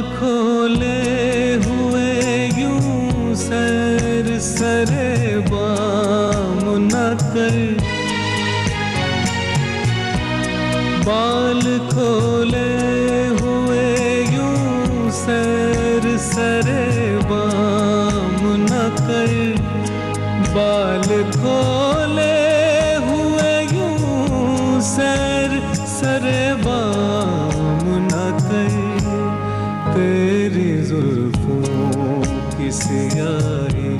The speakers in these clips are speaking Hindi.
खोले हुए यूं सर सरे बाम न कर, बाल खोले हुए यूं सर सरे बाम न कर, बाल खोले हुए यूं सर सरे बाम न कर। तेरी जुल्फों की सियाही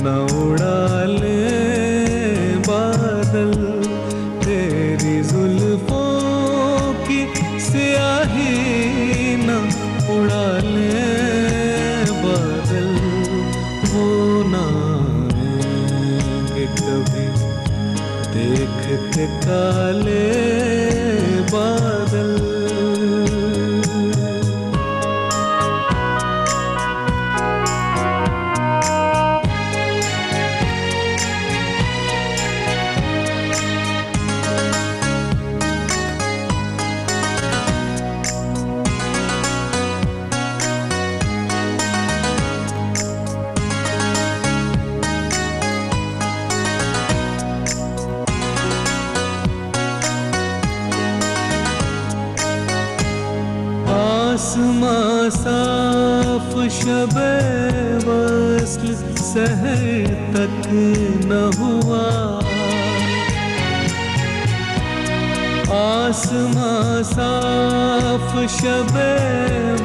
न उड़ा ले बादल, तेरी जुल्फों की सियाही न उड़ा ले बादल, वो ना आएंगे कभी देख के काले बादल। आसमां साफ शबे वस्ल सहर तक न हुआ, आसमां साफ शबे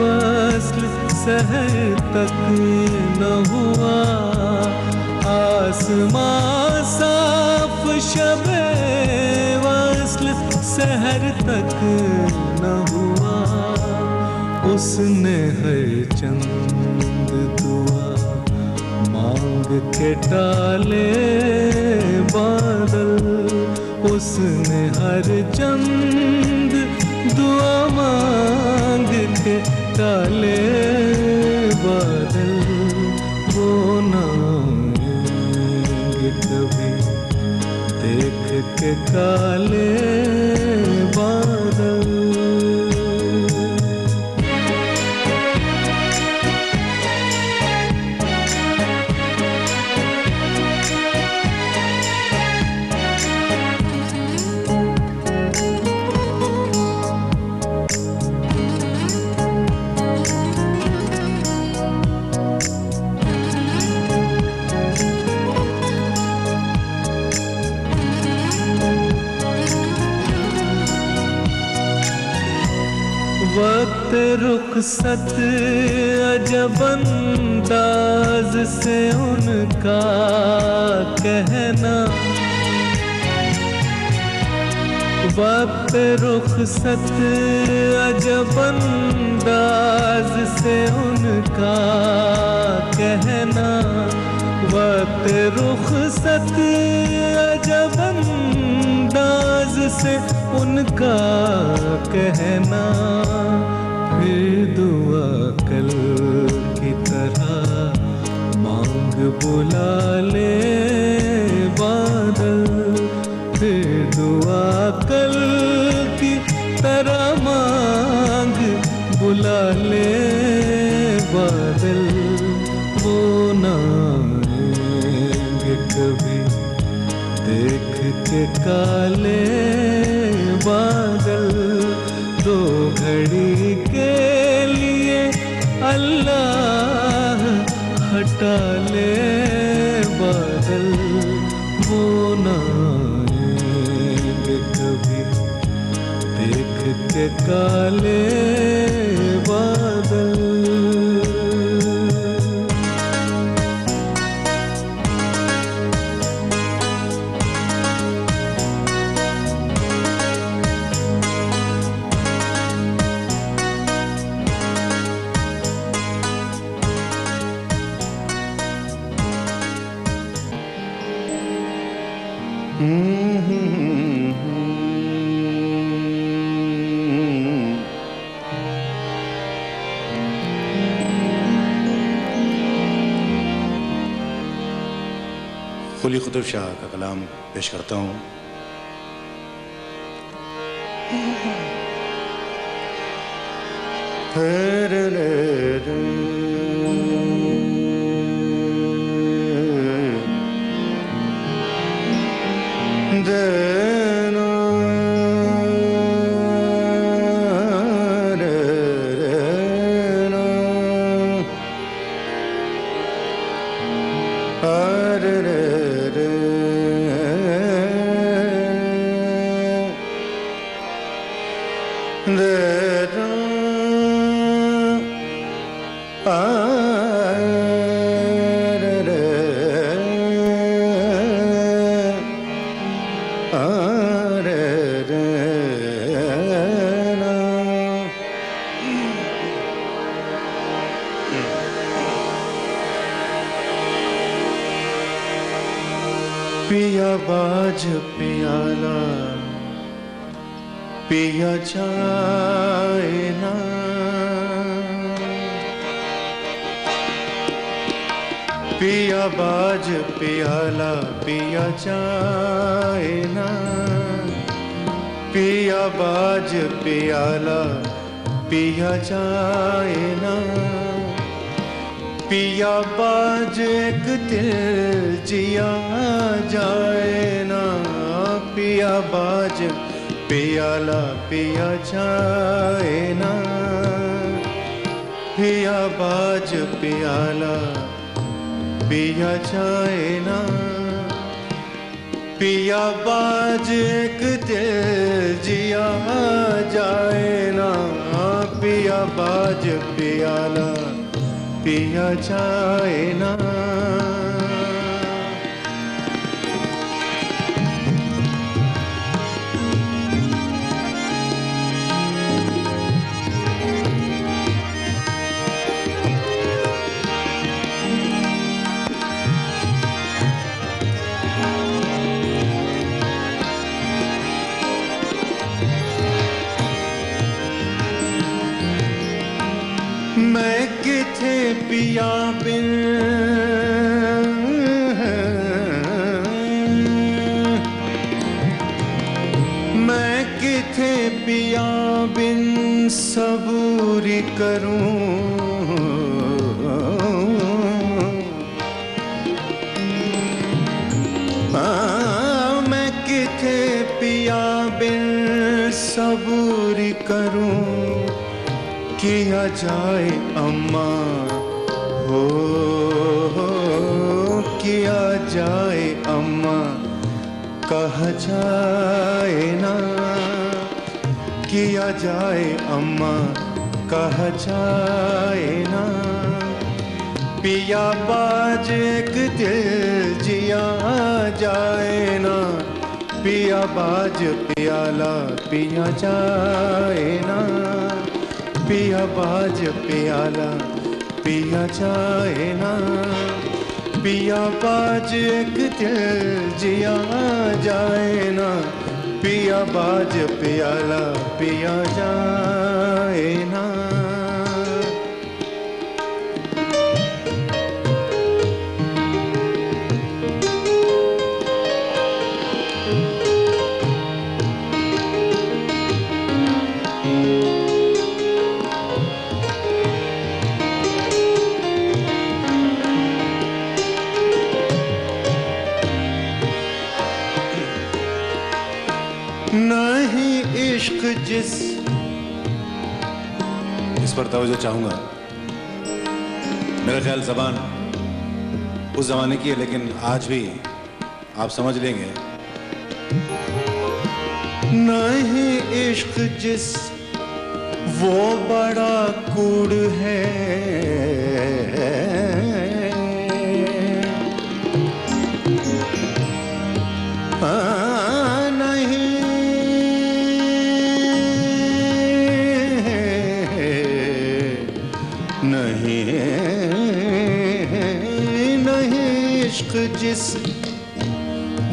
वस्ल सहर तक न हुआ, आसमां साफ शबे वस्ल सहर तक न हुआ। उसने हर चंद दुआ मांग के टाले बादल, उसने हर चंद दुआ मांग के टाले बादल, वो ना आएंगे कभी देख के काले बादल। वक्त रुखसत अजब अंदाज से उनका कहना, वक्त रुखसत अजब अंदाज से उनका कहना, वक्त रुखसत अजब अंदाज से उनका कहना। फिर दुआ कल की तरह मांग बुला ले बादल, फिर दुआ कल की तरह मांग बुला ले बादल, वो ना आएंगे कभी देख के काले बादल। दो घड़ी के लिए अल्लाह हटा ले बादल, वो ना आएंगे कभी देख के काले बादल। कुली कुतुब शाह का कलाम पेश करता हूँ। पिया बाज पियाला पिया जाए ना, पिया बाज पियाला पिया जाए ना, पिया बाज पियाला पिया जाए ना, पिया बाज एक दिल जिया जाए ना, पिया बाज पियाला पिया जाए ना, पिया बाज पियाला पिया जाए ना, पिया बाज एक दिल जिया जाए ना, पिया बाज पियाला पिया जाए ना। मैं किथे पिया बिन, मैं किथे पिया बिन सबूरी करूं, मैं किथे पिया बिन सबूरी करूं, किया जाए अम्मा हो, किया जाए अम्मा कहा जाए ना, किया जाए अम्मा कहा जाए ना, पिया बाज एक दिल जिया जाए ना, पिया बाज पियाला पिया जाए ना, पिया बाज पियाला पिया जाए ना, पिया बाज एक दिल जिया जाए ना, पिया बाज पियाला पिया जाए ना। नहीं इश्क जिस, इस पर तवज्जो चाहूंगा। मेरा ख्याल ज़बान उस जमाने की है, लेकिन आज भी आप समझ लेंगे। नहीं इश्क जिस वो बड़ा कूड़ है, नहीं इश्क जिस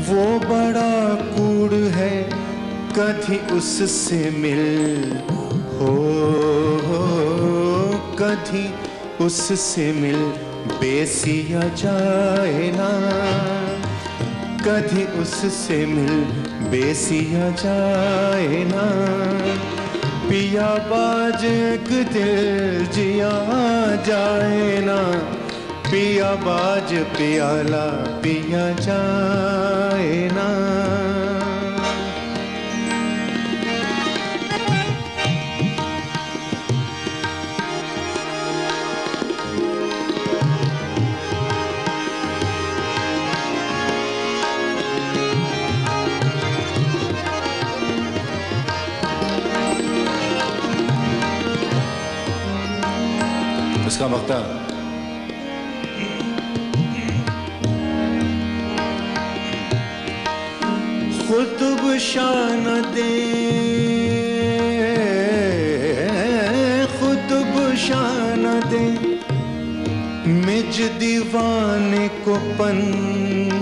वो बड़ा कूड़ है, कभी उससे मिल हो, कभी उससे मिल बेसिया जाए ना, कभी उससे मिल बेसिया जाए ना, पिया बाज एक दिल जिया जाए ना, पिया बाज पियाला पिया जाए ना। इसका वक्ता खुतब शान दे, खुतब शान दे मिज दीवाने को पंद।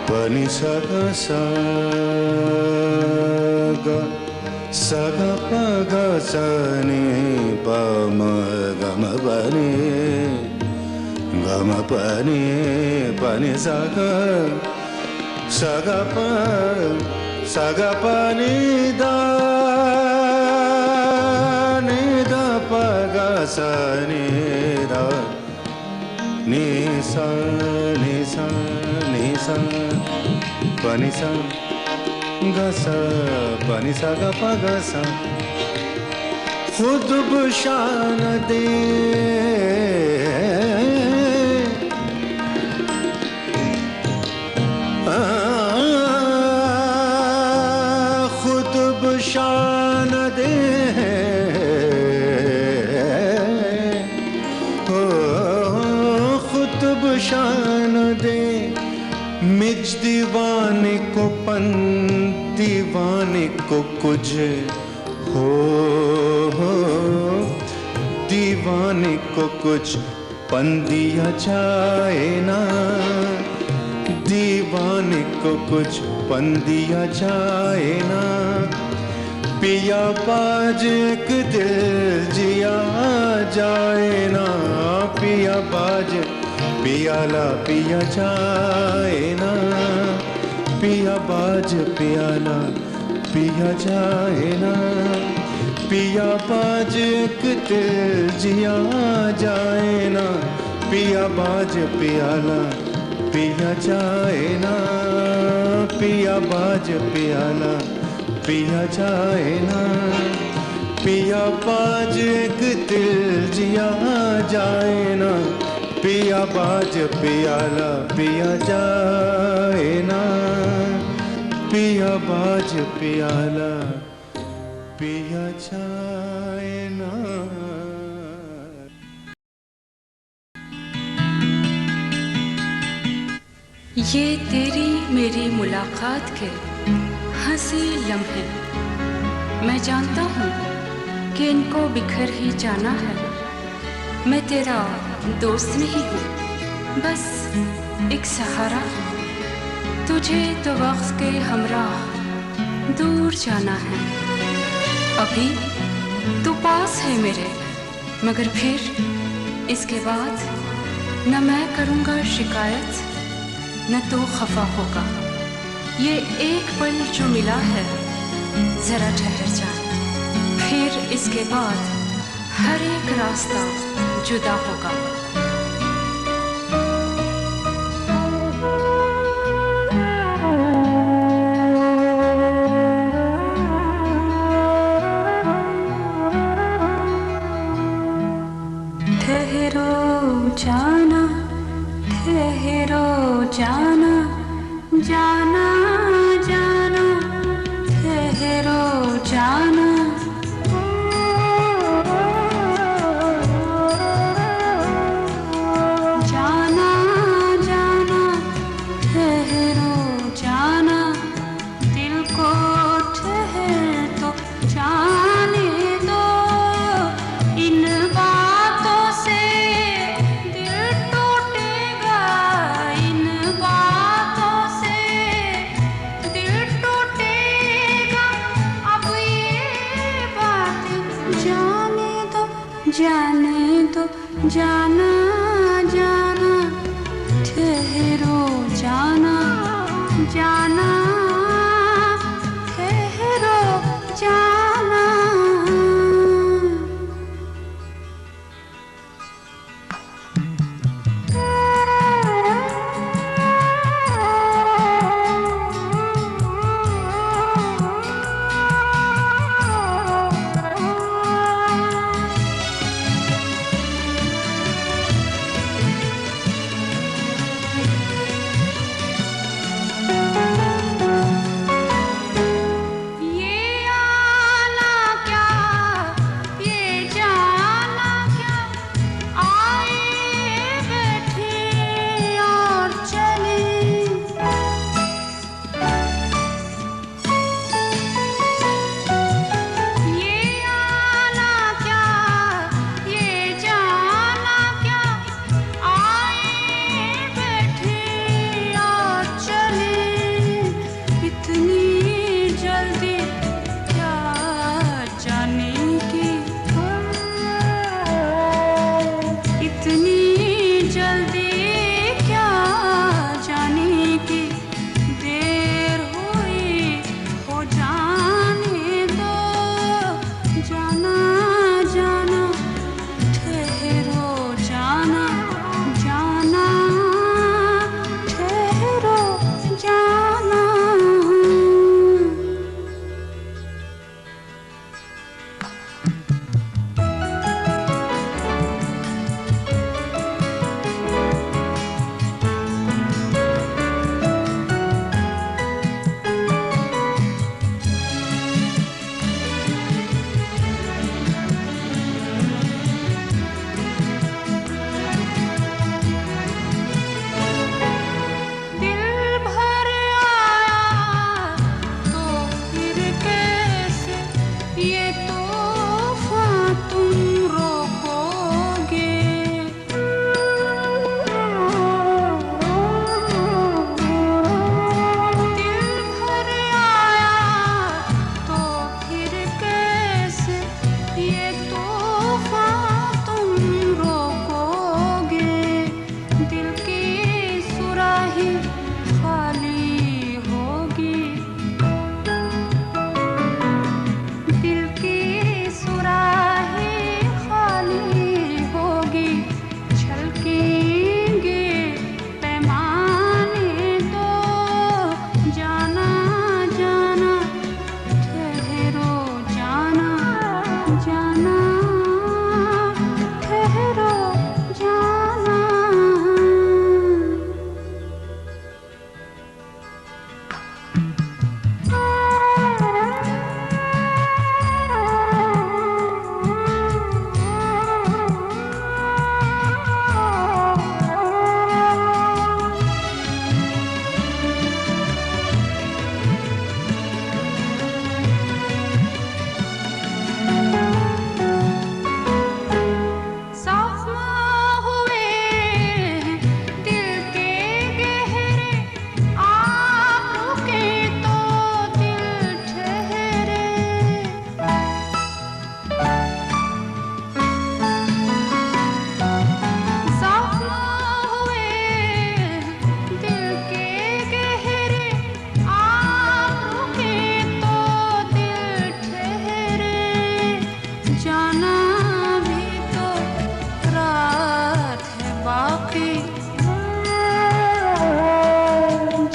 पनि सगा सगा सगा पगा सनी पम गम पनि गम पनि पनि सगा सगा प सगा पनि दा नि दा पगा सनी दा नि सा नि सा नि सा पनि सा ग सा पनि सा ग प ग सा। खुद शान दे खुद शान दे खुद शान दे मिज दीवाने को पन, दीवाने को कुछ हो दीवाने को कुछ पन दिया जाए ना, दीवाने को कुछ पन दिया जाए ना। पिया बाज एक दिल जिया जाए ना, पिया बाज पियाला पिया जाए ना, पिया बाज पियाला पिया जाए ना। पिया बाज एक दिल जिया जाए ना, पिया बाज पियाला पिया जाए ना, पिया बाज पियाला पिया जाए ना। पिया बाज एक दिल जिया जाए ना, पिया बाज पियाला पिया जाए ना, पिया बाज पियाला पिया जाए ना। ये तेरी मेरी मुलाकात के हंसी लम्हे, मैं जानता हूँ कि इनको बिखर ही जाना है। मैं तेरा दोस्त नहीं हूँ, बस एक सहारा हूँ। तुझे तो वक्त के हमराह दूर जाना है। अभी तू पास है मेरे, मगर फिर इसके बाद न मैं करूँगा शिकायत न तो खफा होगा। ये एक पल जो मिला है जरा ठहर जा, फिर इसके बाद हर एक रास्ता जुदा होगा। ठहरो जाना, ठहरो जाना, जाना जाना, ठहरो जाना। जाना जाना, ठहरो जाना, दिल को ठहर तो जाने दो। इन बातों से दिल टूटेगा, इन बातों से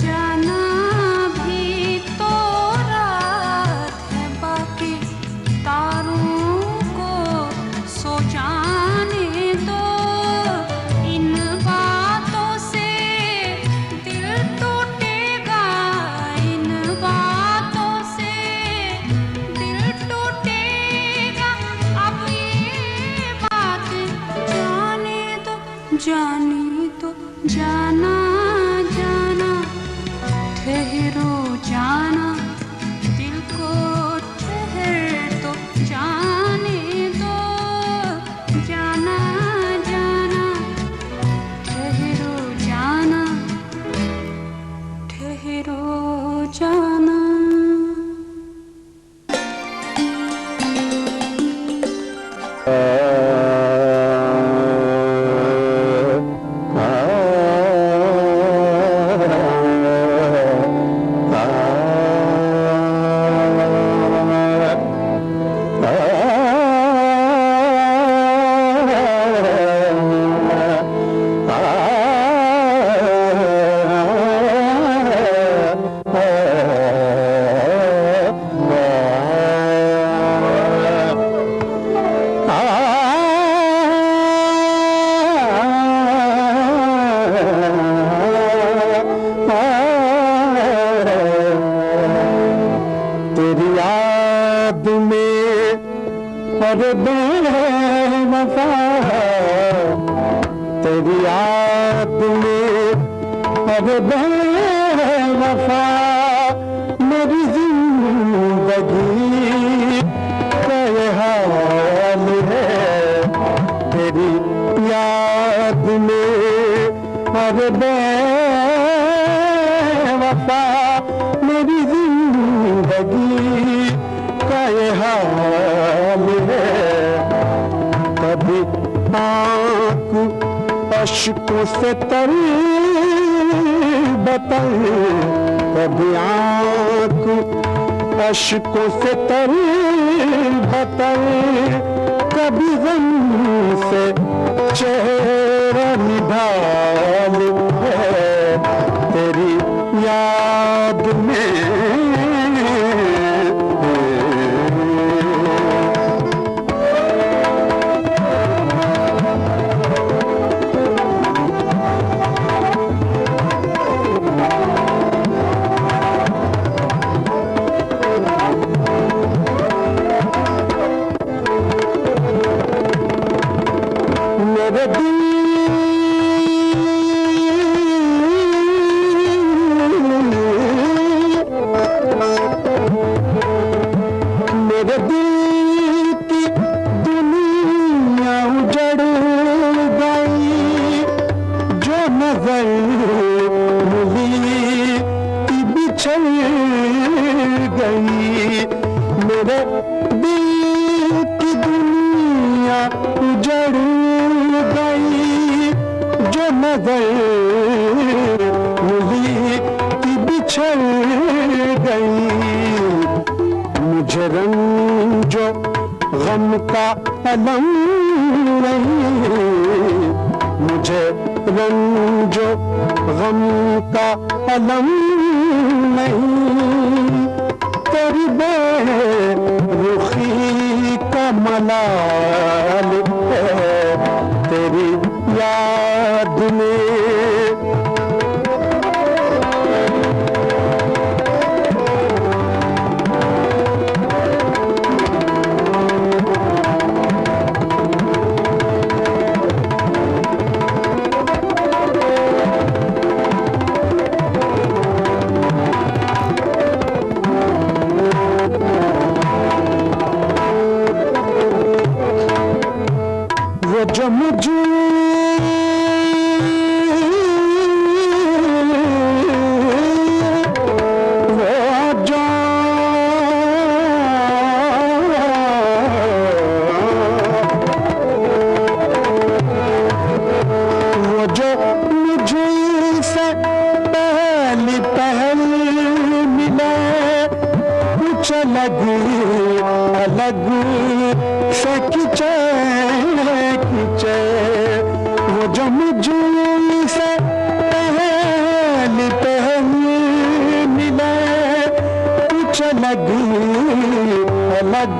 जाना भी तो रात है, बाकी तारों को सो जाने दो। इन बातों से दिल टूटेगा, इन बातों से दिल टूटेगा। अब ये बात जाने दो, जाने दो, जाना जाना ठहरो जाना, दिल को ठहर दो, जाने दो, जाना जाना ठहरो जाना, ठहरो जाना। तेरी याद में हर बेवफा, तेरी याद में हर बेवफा, मेरी जिंदगी का ये हाल है। तेरी याद में हर बेवफा, मेरी जिंदगी का ये हाल है। कभी आँख अश्कों से तर बतर, कभी आँख अश्कों से तर बतर, कभी गम से चेहरा निढाल है। तेरी याद में मेरे दिल मेरे दिल की दुनिया उजड़ गई, जो नजर मिली थी बिछड़ गई। मेरे दिल की दुनिया उजड़ गई, जो नजर मिली थी बिछड़ गई। मुझे रंजो गम का अलम नहीं, मुझे रंजो गम का अलम नहीं। तेरी बेरुखी का मलाल है। तेरी याद में वो जो मुझे अलग अलग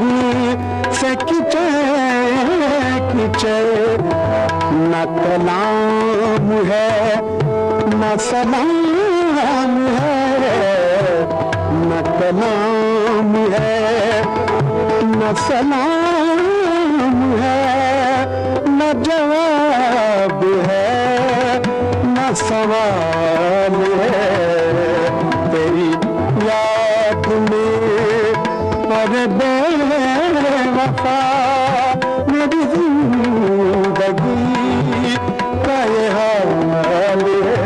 से खिंचे खिंचे, न कलाम है न सलाम है, न कलाम है न सलाम है, न जवाब है न सवाल है। तेरी याद में पर बेवफा मेरी जिंदगी का ये हाल है।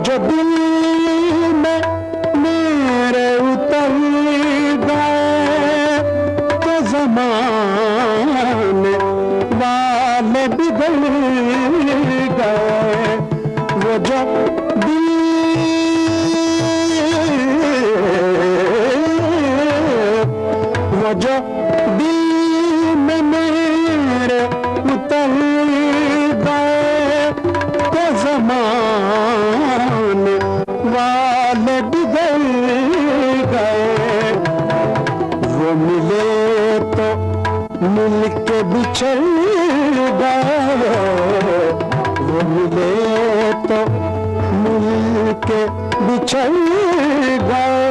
जो दिल में मेरे उतर गए तो ज़माने वाले बिगड़ गए। वो जो दिल वो जो दिल में मेरे उतर गए तो ज़माने वाले बिगड़ गए। वो मिले तो मिल के बिछड़ गए, वो मिले तो मिल के बिछड़ गए।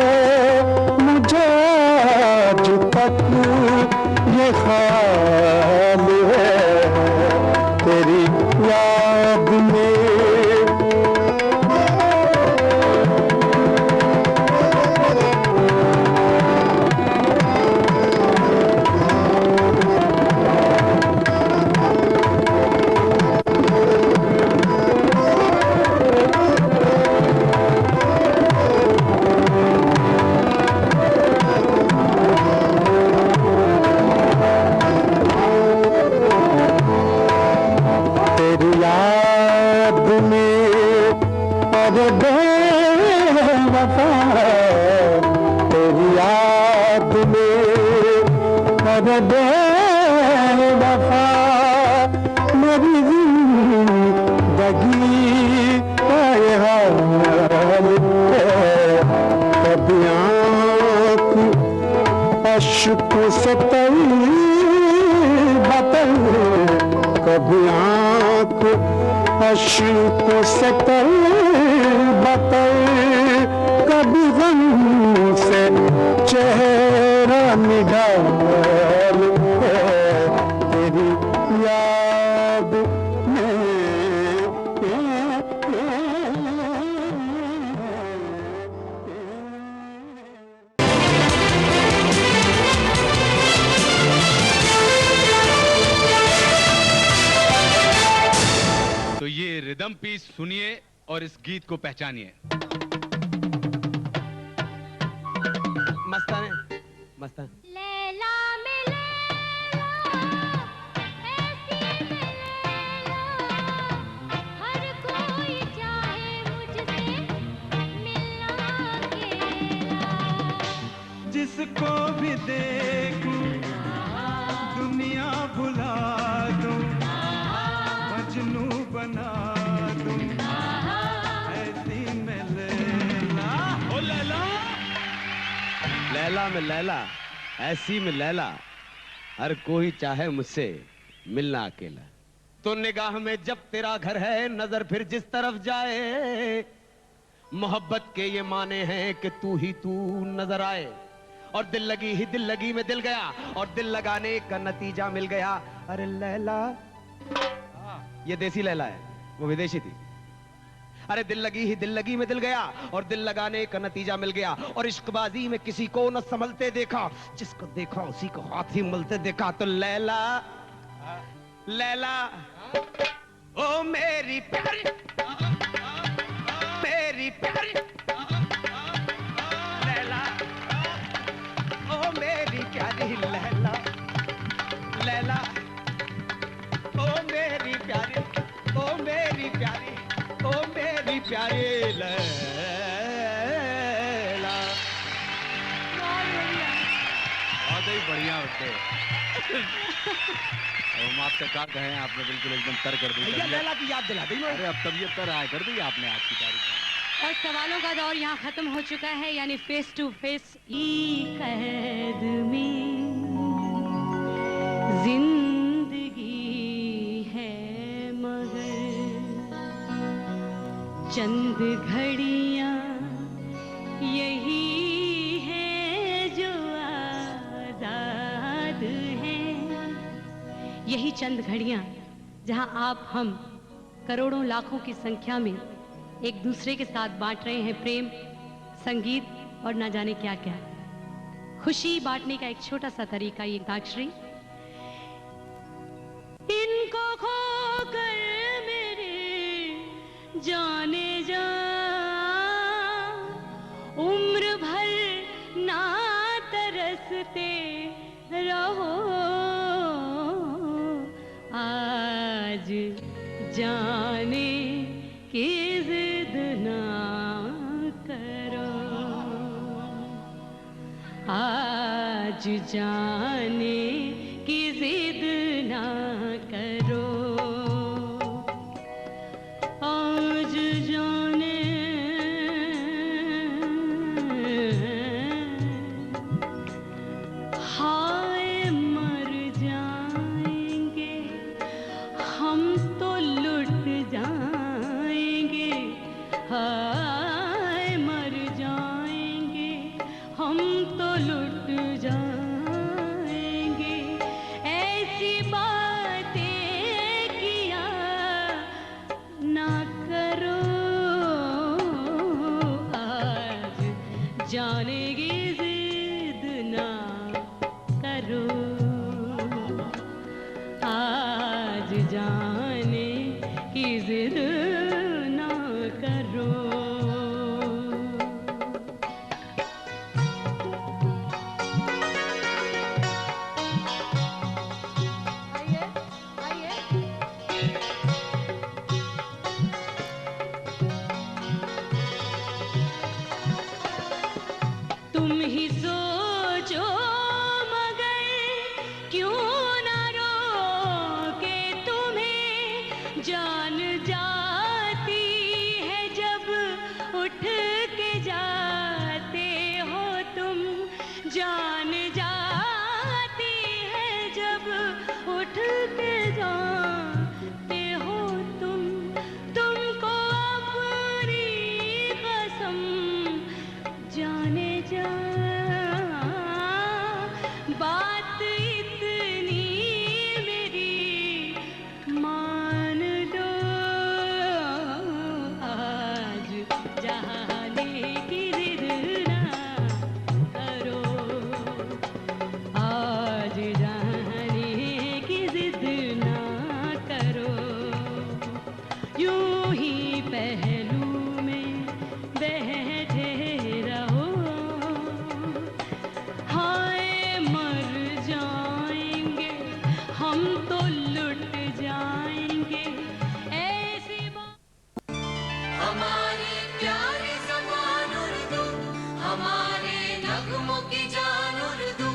मुझे आज तक ये ख्याल है तेरी याद में। तेरी याद में पर बेवफा मेरी जिंदगी का ये हाल है। कभी आँख अश्कों से तरी बतर, कभी आँख अश्कों से तरी बतर, कभी गम से चेहरा निढाल है तेरी याद में। तो ये रिदम पीस सुनिए और इस गीत को पहचानिए। मस्तान है, मस्तान। लैला में लैला, ऐसी में लैला, हर कोई चाहे मुझसे मिलना अकेला। जिसको भी देखूं दुनिया भुला दूं, मजनू बना दूं, ऐसी में लैला। ओ लैला, लैला में लैला, ऐसी में लैला, हर कोई चाहे मुझसे मिलना अकेला। तो निगाह में जब तेरा घर है, नजर फिर जिस तरफ जाए, मोहब्बत के ये माने हैं कि तू ही तू नजर आए। और दिल लगी ही दिल लगी में दिल गया, और दिल लगाने का नतीजा मिल गया। अरे लैला, ये देसी लैला है, वो विदेशी थी। अरे दिल लगी ही दिल लगी में दिल गया, और दिल लगाने का नतीजा मिल गया। और इश्कबाजी में किसी को न संभलते देखा, जिसको देखा उसी को हाथ ही मलते देखा। तो लैला, लैला, ओ मेरी प्यारी, प्यारी लैला, ओ मेरी प्यारी लैला, लैला, ओ मेरी प्यारी, ओ मेरी प्यारी, ओ मेरी प्यारी लैला। बहुत ही बढ़िया होते हम आपसे क्या कहें, आपने बिल्कुल एकदम तर कर दी। भैया लैला की याद दिला दी। अरे अब तबीयत तर आया कर दी आपने आज की तारीख में। और सवालों का दौर यहाँ खत्म हो चुका है, यानी फेस टू फेस। ई कैद में जिंदगी है मगर चंद घड़ियाँ यही है जो आजाद हैं। यही चंद घड़ियाँ जहाँ आप हम करोड़ों लाखों की संख्या में एक दूसरे के साथ बांट रहे हैं प्रेम, संगीत और ना जाने क्या क्या। खुशी बांटने का एक छोटा सा तरीका ये अंताक्षरी। इनको खोकर मेरे जाने जा उम्र भर ना तरसते रहो, आज जाने की जिद ना करो, आज जाने की जिद ना करो, आज जाने हाय मर जाएंगे हम तो लुट जाएंगे, हाय मर जाएंगे हम तो लुट जाएंगे। ऐसी बातें किया ना करो, आज जाने की जिद ना करो, आज जाने की जिद ना करो। तुम ही सोचो मगर क्यों ना रोके तुम्हें, जान जाती है जब उठ के जाते हो तुम, जान जाती है जब उठ के जाते हो तुम, तुमको अपनी कसम जाने जा बात इतनी मेरी मान लो, आज जाने की जिद ना करो, आज जाने की जिद ना करो। यूं ही पहलू में बैठे रहो, हाय मर जाएंगे हम तो लुट जाएंगे। ऐसी बात हमारी प्यारी ज़बान उर्दू, हमारे नगमों की जान उर्दू,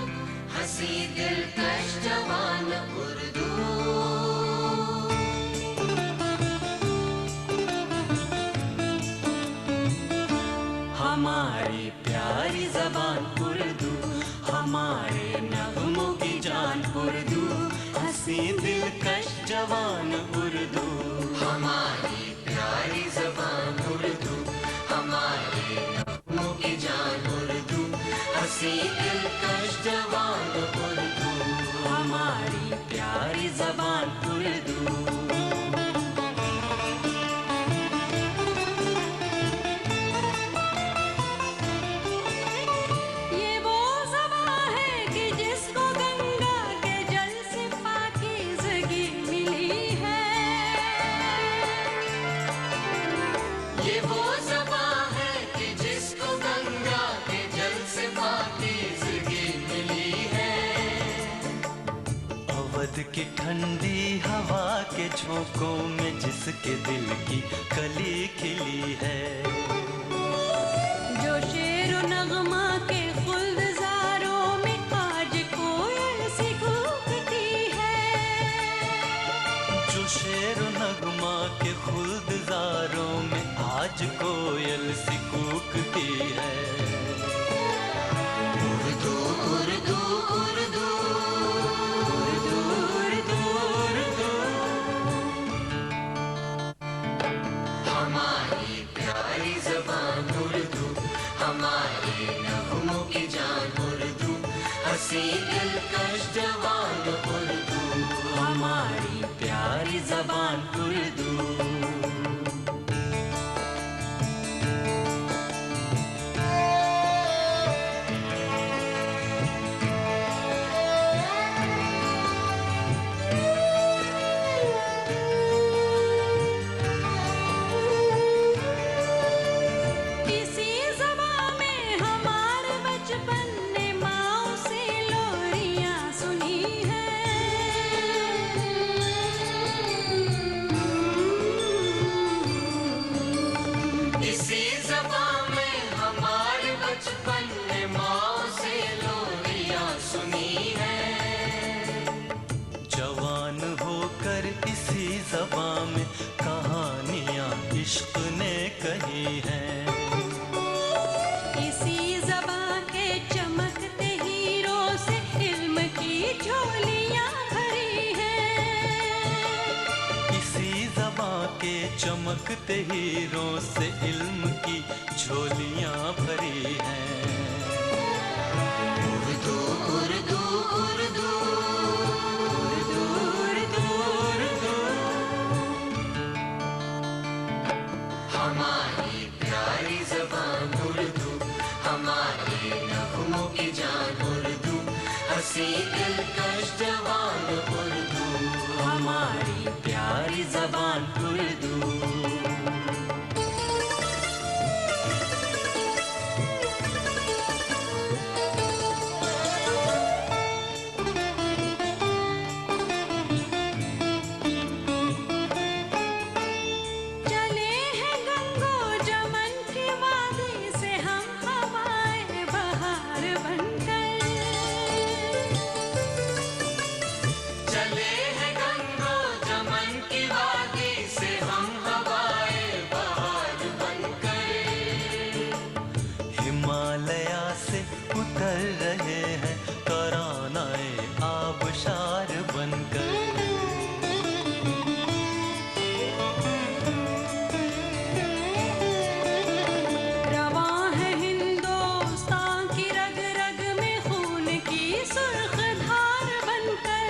हंसी दिलकश जवान उर्दू। हमारी प्यारी ज़बान उर्दू, हमारे नगमों की जान उर्दू, हंसी दिलकश जवान उर्दू। हमारी प्यारी ज़बान उर्दू, हमारे नगमों की जान उर्दू, हंसी दिलकश जवान उर्दू। हमारी प्यारी ज़बान उर्दू। ये वो ज़बां है कि जिसको गंगा के जल से पाकीज़गी मिली है, अवध की ठंडी हवा के झोंकों में जिसके दिल की कली खिली है। जो शेर नगमा के गुलजारों में आज कोयल सी कूकती है। जो शेर नगमा के गुलजारों में आज कोयल सी कूकती है। उर्दू उर्दू उर्दू उर्दू उर्दू उर्दू हमारी प्यारी ज़बान उर्दू, हमारे नगमों की जान उर्दू, हंसी दिलकश जवान उर्दू, हमारी प्यारी ज़बान उर्दू। इसी ज़बान में हमारे बचपन ने माँ से लोरियाँ सुनी हैं। इसी ज़बान में हमारे बचपन ने माँ से लोरियाँ सुनी हैं। जवान होकर इसी ज़बान में कहानियाँ इश्क ने कही हैं। इसी ज़बान के चमकते हीरों से इल्म की झोलियाँ भरी हैं। इसी ज़बान के चमकते हीरों से इल्म की झोलियाँ भरी हैं। उर्दू उर्दू उर्दू उर्दू उर्दू उर्दू हमारी प्यारी ज़बान उर्दू, हमारे नगमों की जान उर्दू, हंसी दिलकश जवान उर्दू, हमारी प्यारी ज़बान उर्दू। चले हैं गंगो जमन की वादी से हम हवाएं बहार बनकर। चले हैं गंगो जमन की वादी से हम हवाएं बहार बनकर। हिमालया से उतर रहे हैं तरानाए आबशार बनकर। रवां है हिंदुस्तान की रग रग में खून की सुर्ख धार बनकर।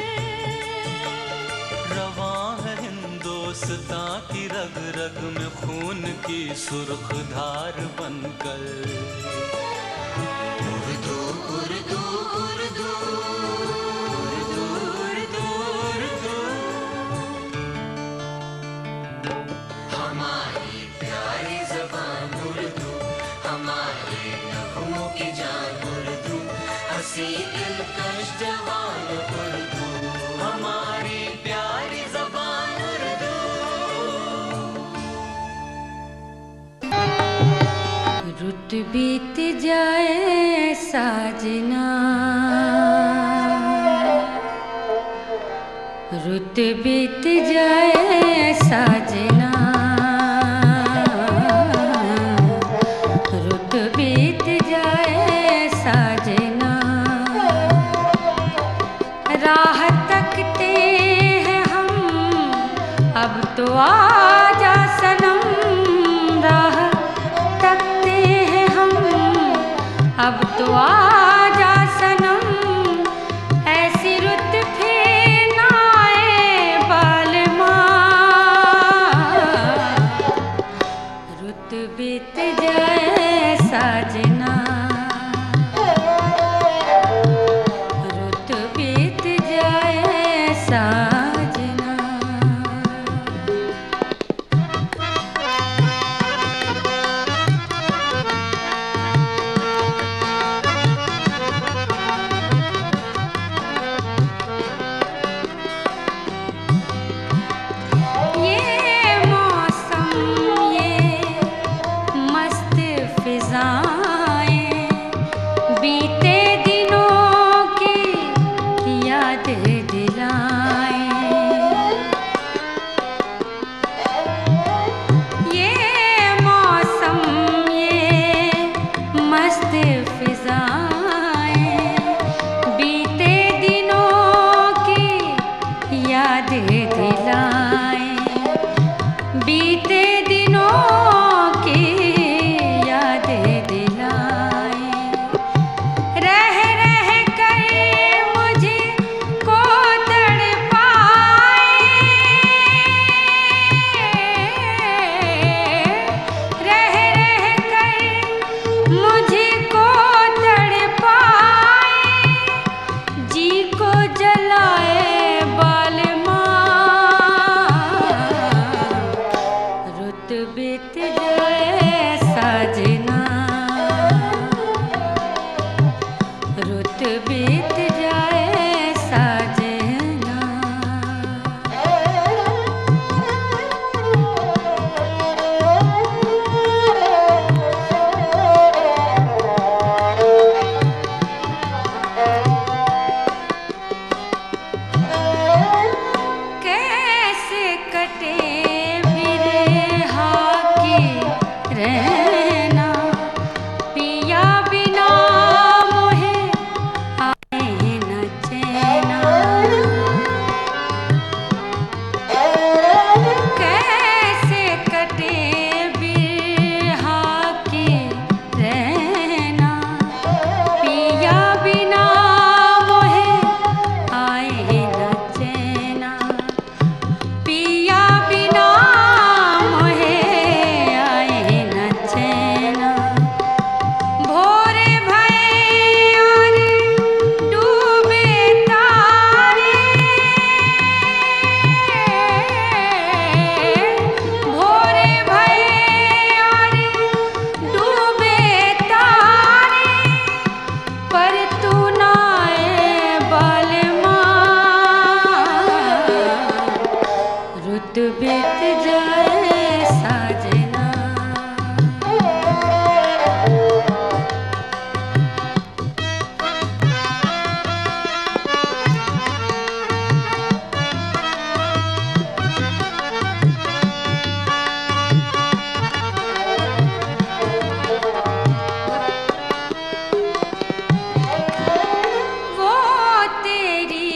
रवां है हिंदुस्तान की रग रग में खून की सुर्ख धार बनकर। उर्दू उर्दू उर्दू उर्दू उर्दू उर्दू हमारी प्यारी ज़बान उर्दू, हमारे नगमों की जान उर्दू, हंसी दिलकश जवान उर्दू, हमारी प्यारी ज़बान उर्दू। रुत बीत जाए साजना, रुत बीत जाए साजना, रुत बीत जाए साजना। राह तकते हैं हम अब तो आजा सनम, राह तकते हैं हम अब तो आजा सनम। ऐसी रुत फिर ना आए बालमा, रुत बीत जाए साजना, रुत बीत जाए साजना। दिलाए। ये मौसम ये मस्त फिजाएं बीते दिनों की यादें दिलाए। बीते दिनों की यादें दिलाए। रह रह कर मुझे को तड़पाए। रह रह कर मुझे को तड़पाए। जी को जलाए बालमा रुत बीत जाए साजना। रुत बीत जाए साजना। कैसे कटे बिरहा की रहना। पिया बिना मोहे आए न चैना। कैसे कटे बिरहा की रहना। पिया बिना मोहे आए न चैना। पिया बिना मोहे आए न चैना। भोरे भये और डूबे तारे। भोरे भये और डूबे तारे। पर तू ना आए बालमा रुत बीत जाए साजना। वो तेरी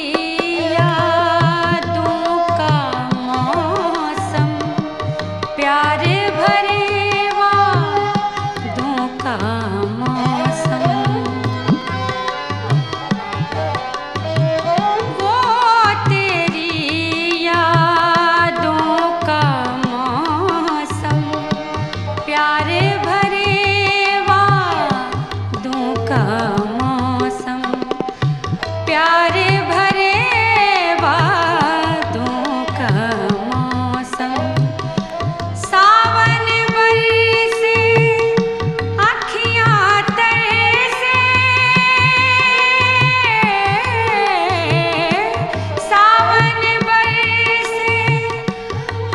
यादों का मौसम प्यारे भरे वादों का मौसम। वो तेरी यादों का मौसम प्यारे भरे वादों का मौसम। प्यारे भरे वादों का मौसम। सावन बरसे अखियाँ तरसे। सावन बरसे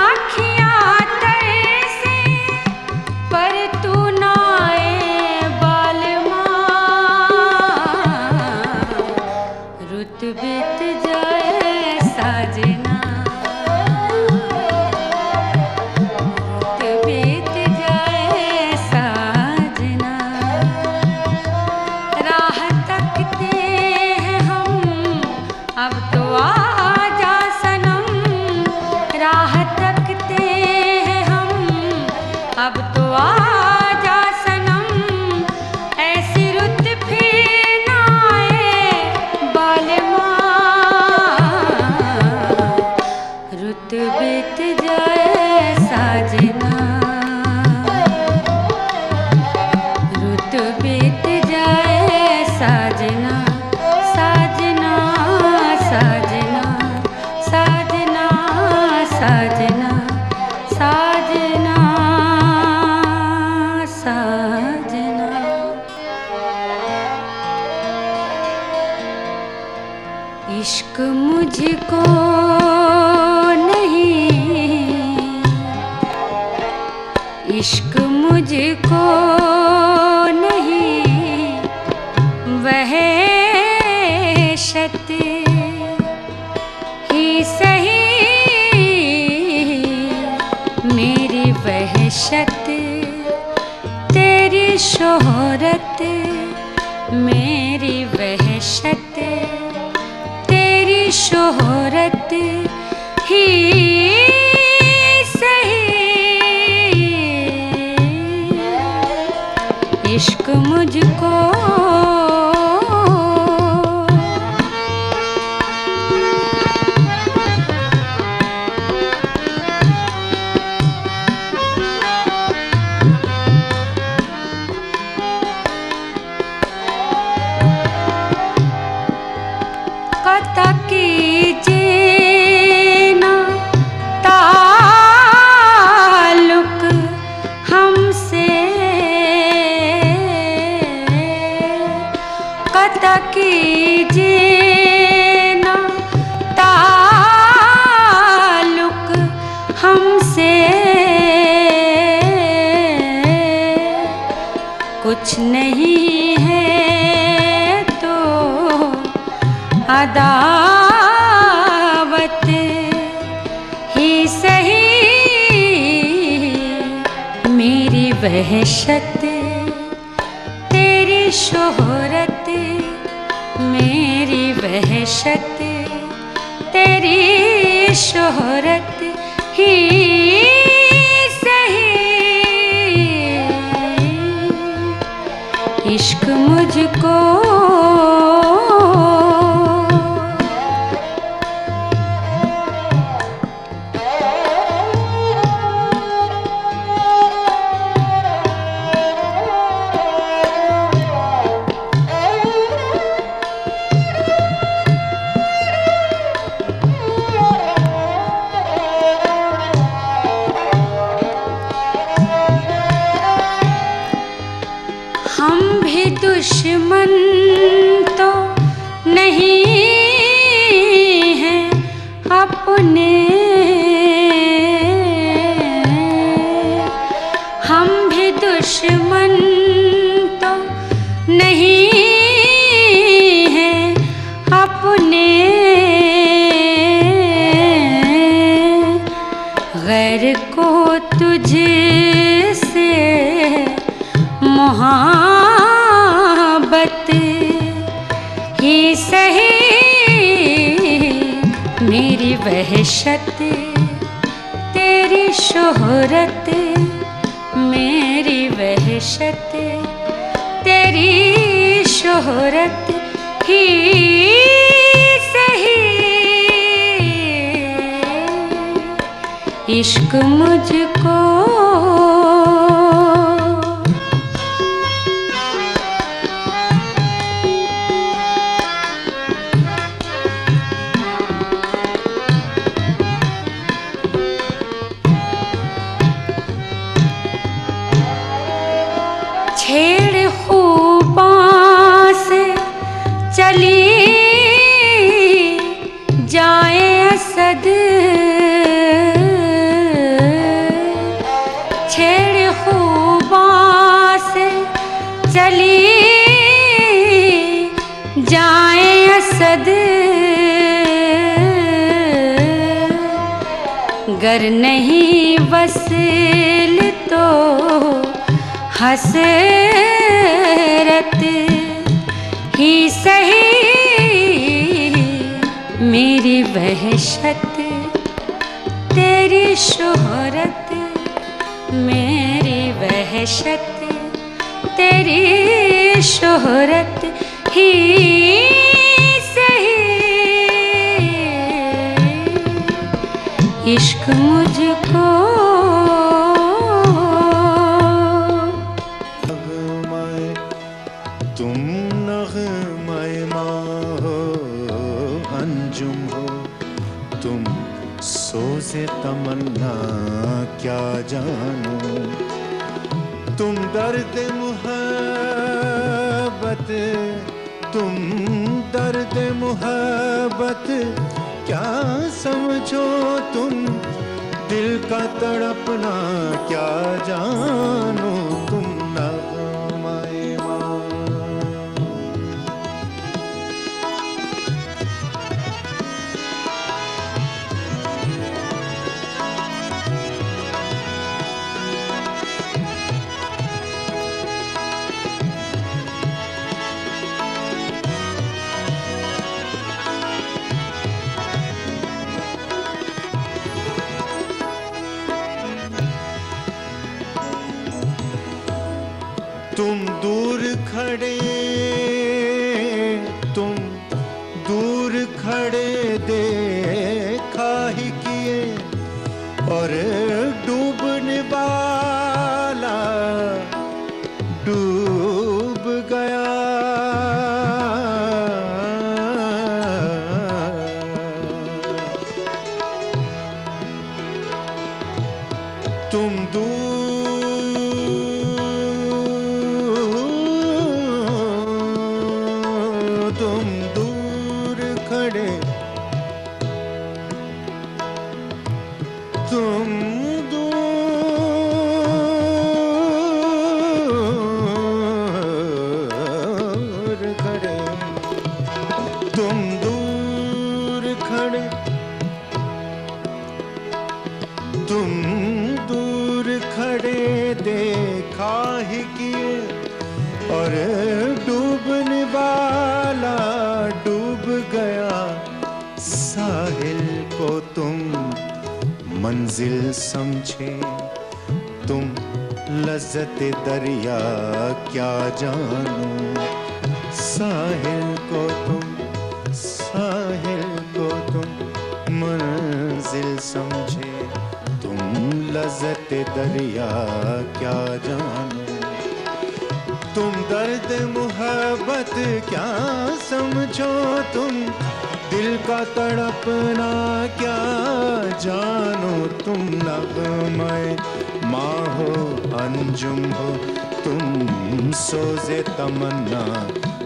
अखियाँ तरसे। पर तू ना आए बालमा रुत बीत जाए साजना। रुत बीत जाए साजना। राह तकते हैं हम अब तो आजा सनम। राह तकते हैं हम अब तो आजा सनम। ऐसी रुत फिर ना आए बालमा रुत बीत जाए साजना। रुत बीत जाए साजना। साजना साजना साजना साजना साजना साजना। इश्क मुझको इश्क मुझको नहीं वहशत वहशत तेरी शोहरत मेरी वहशत तेरी शोहरत ही सही इश्क मुझको कुछ नहीं है तो अदावत ही सही मेरी वहशत तेरी शोहरत मेरी वहशत तेरी शोहरत ही इश्क मुझको हम भी दुश्मन तो नहीं हैं अपने हम भी दुश्मन तो नहीं हैं अपने गैर को तुझसे मोहब्बत ही सही मेरी वहशत तेरी शोहरत मेरी वहशत तेरी शोहरत ही सही इश्क मुझको छेड़ खूबां से चली जाए असद छेड़ खूबां से चली जाए असद गर नहीं वसल तो हसरत ही सही मेरी वहशत तेरी शोहरत मेरी वहशत तेरी शोहरत ही सही इश्क मुझको तुम नग़्मे माँ हो अंजुम हो तुम सोज़े तमन्ना क्या जानो तुम दर्द मुहब्बत तुम दर्द मुहब्बत क्या समझो तुम दिल का तड़पना क्या जानो तुम नग़्मे माँ तुम दूर खड़े, तुम दूर खड़े, तुम दूर खड़े, तुम दूर खड़े देखा ही किए, और डूबने वाला डूब गया। साहिल को तुम मंजिल समझे, तुम लज्जत दरिया क्या जानो। साहिल को तुम मंजिल समझे, तुम लज्जत दरिया क्या जानो। तुम दर्द मोहब्बत क्या समझो, तुम दिल का तड़पना क्या जानो। तुम नगमे माँ हो अंजुम हो, तुम सोज़े तमन्ना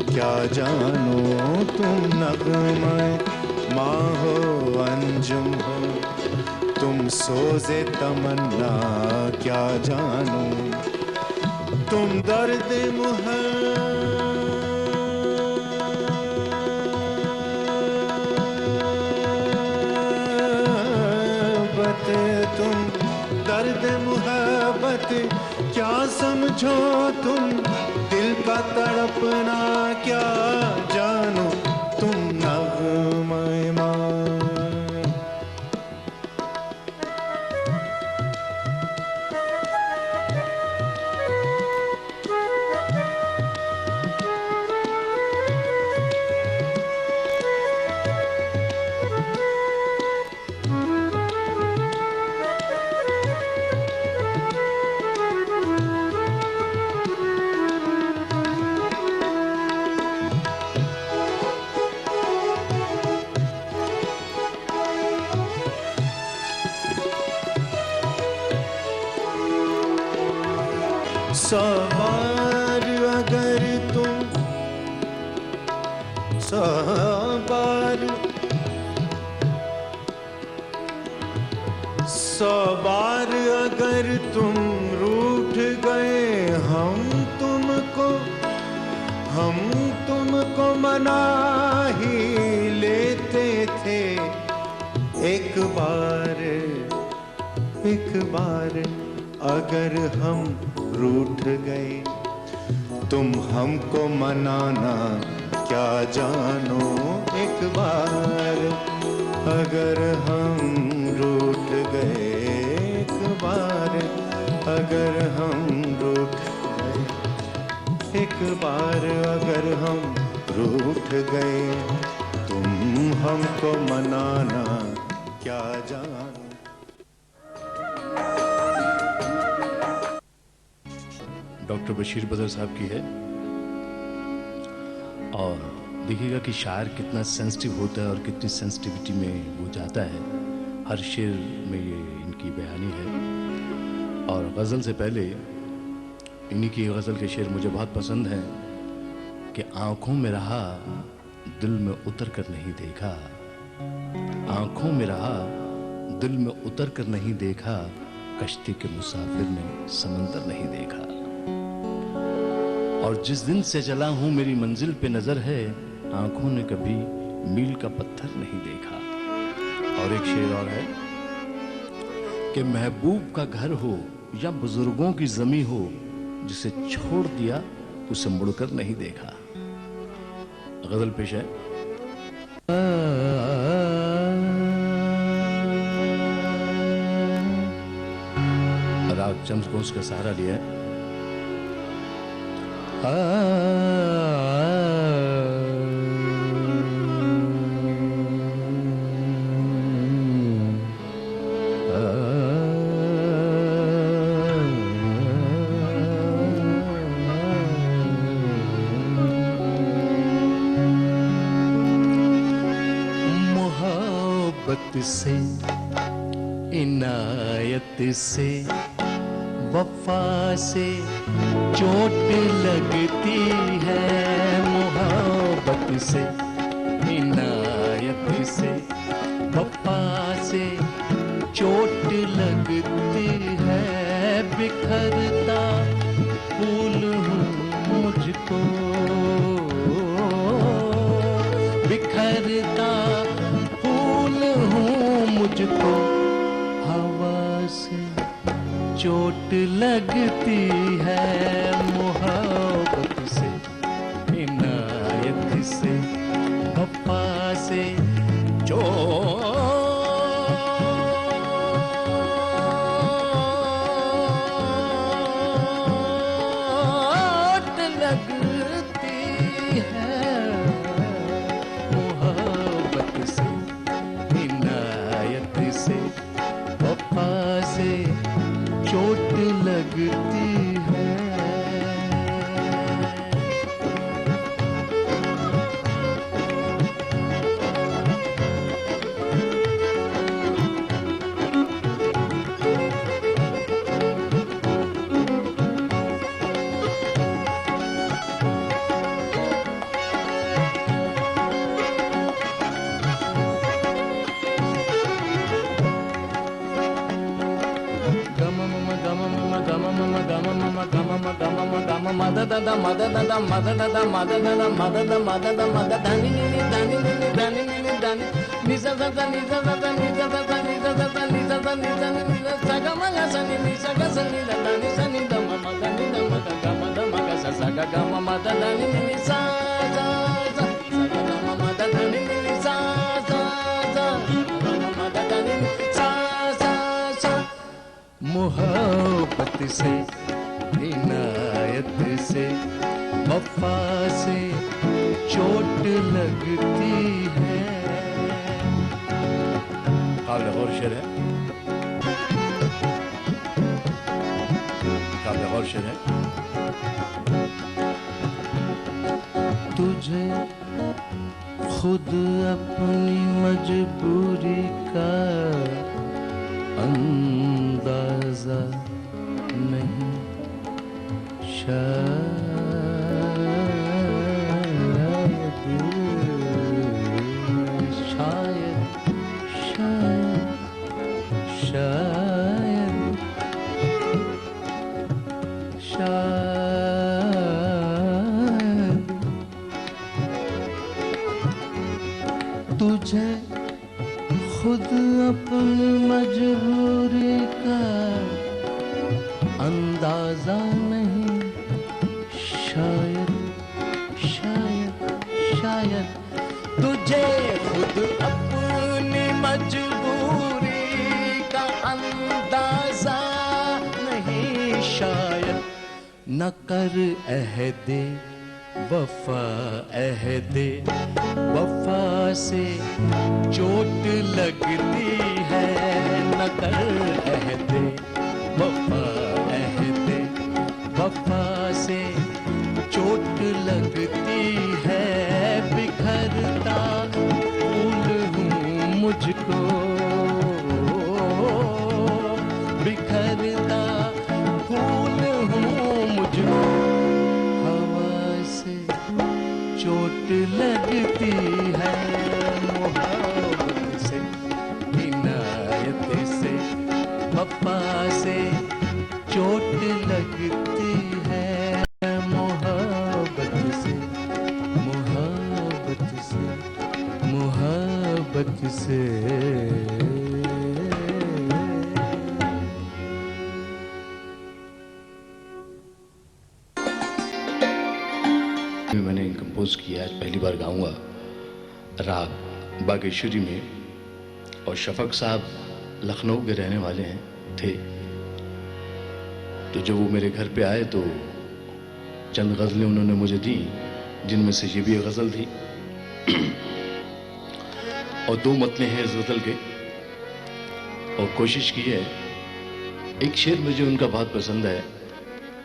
क्या जानो। तुम नगमे माँ हो अंजुम हो, तुम सोज़े तमन्ना क्या जानो। तुम दर्द मोहब्बत, तुम दर्द मोहब्बत क्या समझो, तुम दिल का तड़पना क्या जानो। तुम नगमे माँ। सवार अगर तुम सवार अगर तुम रूठ गए, हम तुमको मना ही लेते थे। एक बार अगर हम रूठ गए, तुम हमको मनाना क्या जानो। एक बार अगर हम रूठ गए, एक बार अगर हम रूठ गए, एक बार अगर हम रूठ गए, तुम हमको मनाना क्या जानो। डॉक्टर बशीर बदर साहब की है। और देखिएगा कि शायर कितना सेंसिटिव होता है और कितनी सेंसिटिविटी में वो जाता है। हर शेर में ये इनकी बयानी है। और गज़ल से पहले इन्हीं की गज़ल के शेर मुझे बहुत पसंद हैं कि आँखों में रहा दिल में उतर कर नहीं देखा, आँखों में रहा दिल में उतर कर नहीं देखा, कश्ती के मुसाफिर ने समंदर नहीं देखा। और जिस दिन से चला हूं मेरी मंजिल पे नजर है, आंखों ने कभी मील का पत्थर नहीं देखा। और एक शेर और है कि महबूब का घर हो या बुजुर्गों की जमी हो, जिसे छोड़ दिया उसे मुड़कर नहीं देखा। गजल पेश है। राग चंद्रकोश का सहारा लिया है। मोहब्बत से इनायत से वफा से चोट लगती है, मोहब्बत से इनायत से वफा से चोट लगती है, बिखरता फूल हूँ मुझको, बिखरता फूल हूँ मुझको, हवा से चोट लगती है, मोहब्बत से इनायत से वफा से चोट लगती है, मोहब्बत से इनायत से वफा से चोट लगती है। मोहब्बत से इनायत से वफा से चोट लगती है। काबिल गौर शेर है, काबिल गौर शेर है। तुझे खुद अपनी मजबूरी का अंदाजा नहीं, तुझे खुद अपनी मजबूरी का अंदाजा नहीं, शायद शायद शायद तुझे खुद अपनी मजबूरी का अंदाजा नहीं, शायद न कर अहदे वफा, अहदे वफा से चोट लगती है, न कर अहदे वफा, अहदे वफा से चोट लगती है, बिखरता फूल हूँ मुझको, बिखरता फूल हूँ मुझको, चोट लगती है, मोहब्बत से इनायत से वफा से चोट लगती है, मोहब्बत से मोहब्बत से मोहब्बत से। मैंने कंपोज किया, आज पहली बार गाऊंगा राग बागेश्वरी में, और शफक साहब लखनऊ के रहने वाले थे, तो जब वो मेरे घर पे आए तो चंद गज़लें उन्होंने मुझे दी, जिनमें से ये भी एक गज़ल थी और दो मतले हैं इस गज़ल के, और कोशिश की है। एक शेर मुझे उनका बहुत पसंद है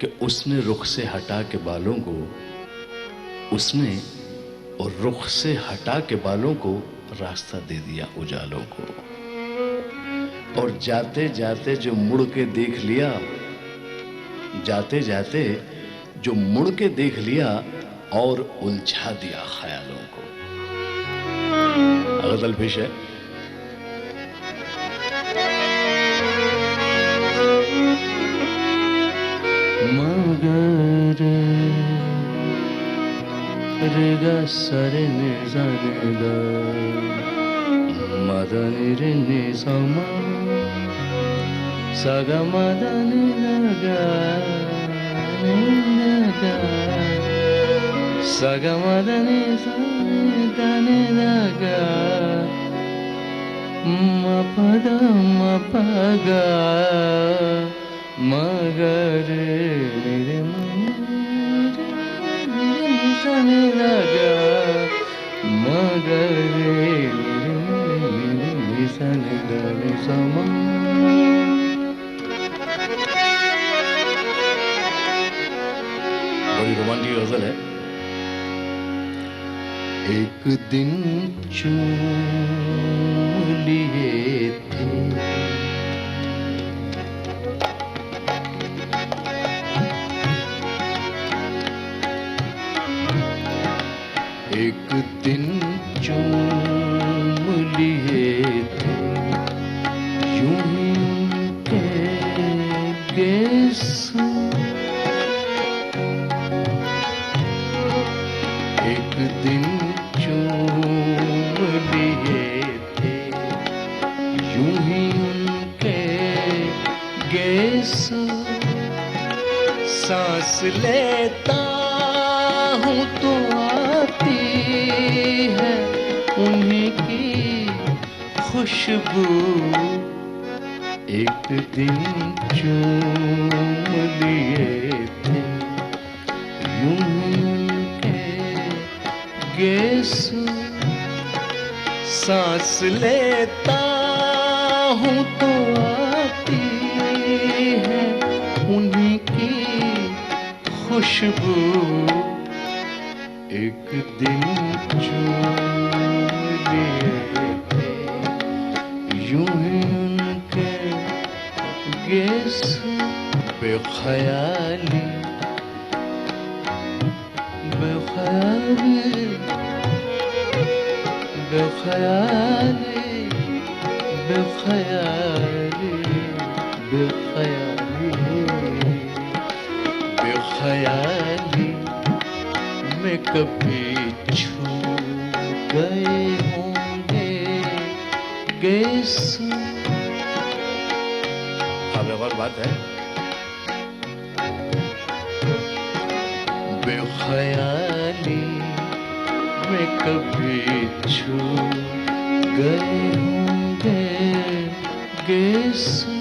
कि उसने रुख से हटा के बालों को, उसने और रुख से हटा के बालों को रास्ता दे दिया उजालों को, और जाते जाते जो मुड़ के देख लिया जाते जाते जो मुड़ के देख लिया और उलझा दिया ख्यालों को। गजल पेश है। मगर रेगा सरे ने जाने दा मदनी रे ने समा सगा मदनी लगा सगा मदनी दाने लगा मपदा मपगा मगर मेरे जाने लगा मगर मेरे जाने लगे समा। बड़ी रोमांटिक गजल है। एक दिन चूम लिए थे एक दिन चूम लिए थे यूं ही उनके गेसू एक दिन चूम लिए थे यूं ही उनके गेसू सांस लेता हूँ तो आती है उन्हीं की खुशबू। एक दिन चूम लिए थे यूं ही उनके गेसू सांस लेता हूँ तो आती है उन्हीं की खुशबू। एक दिन चूम लिए थे यूं ही उनके गेसू बेख्याली बेख्याली बेख्याली बेख्याली बेख्याली बेख्याली में कभी छू गए होंगे गेसू। अब एक और बात है। बेख्याली में कभी छू गए होंगे गेसू।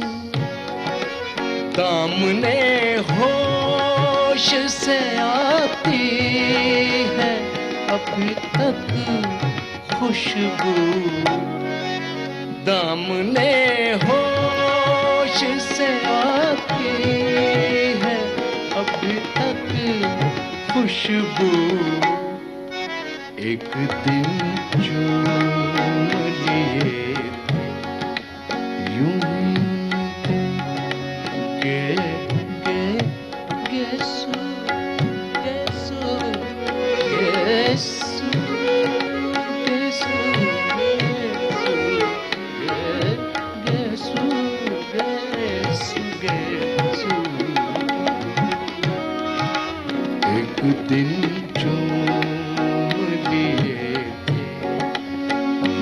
दामने होश से आती है अभी तक खुशबू। दामने होश से आती है अभी तक खुशबू। एक दिन चूम लिए थे यूं ही गेसू गेसू गेसू गेसू गेसू गेसू गेसू। एक दिन चूम लिए थे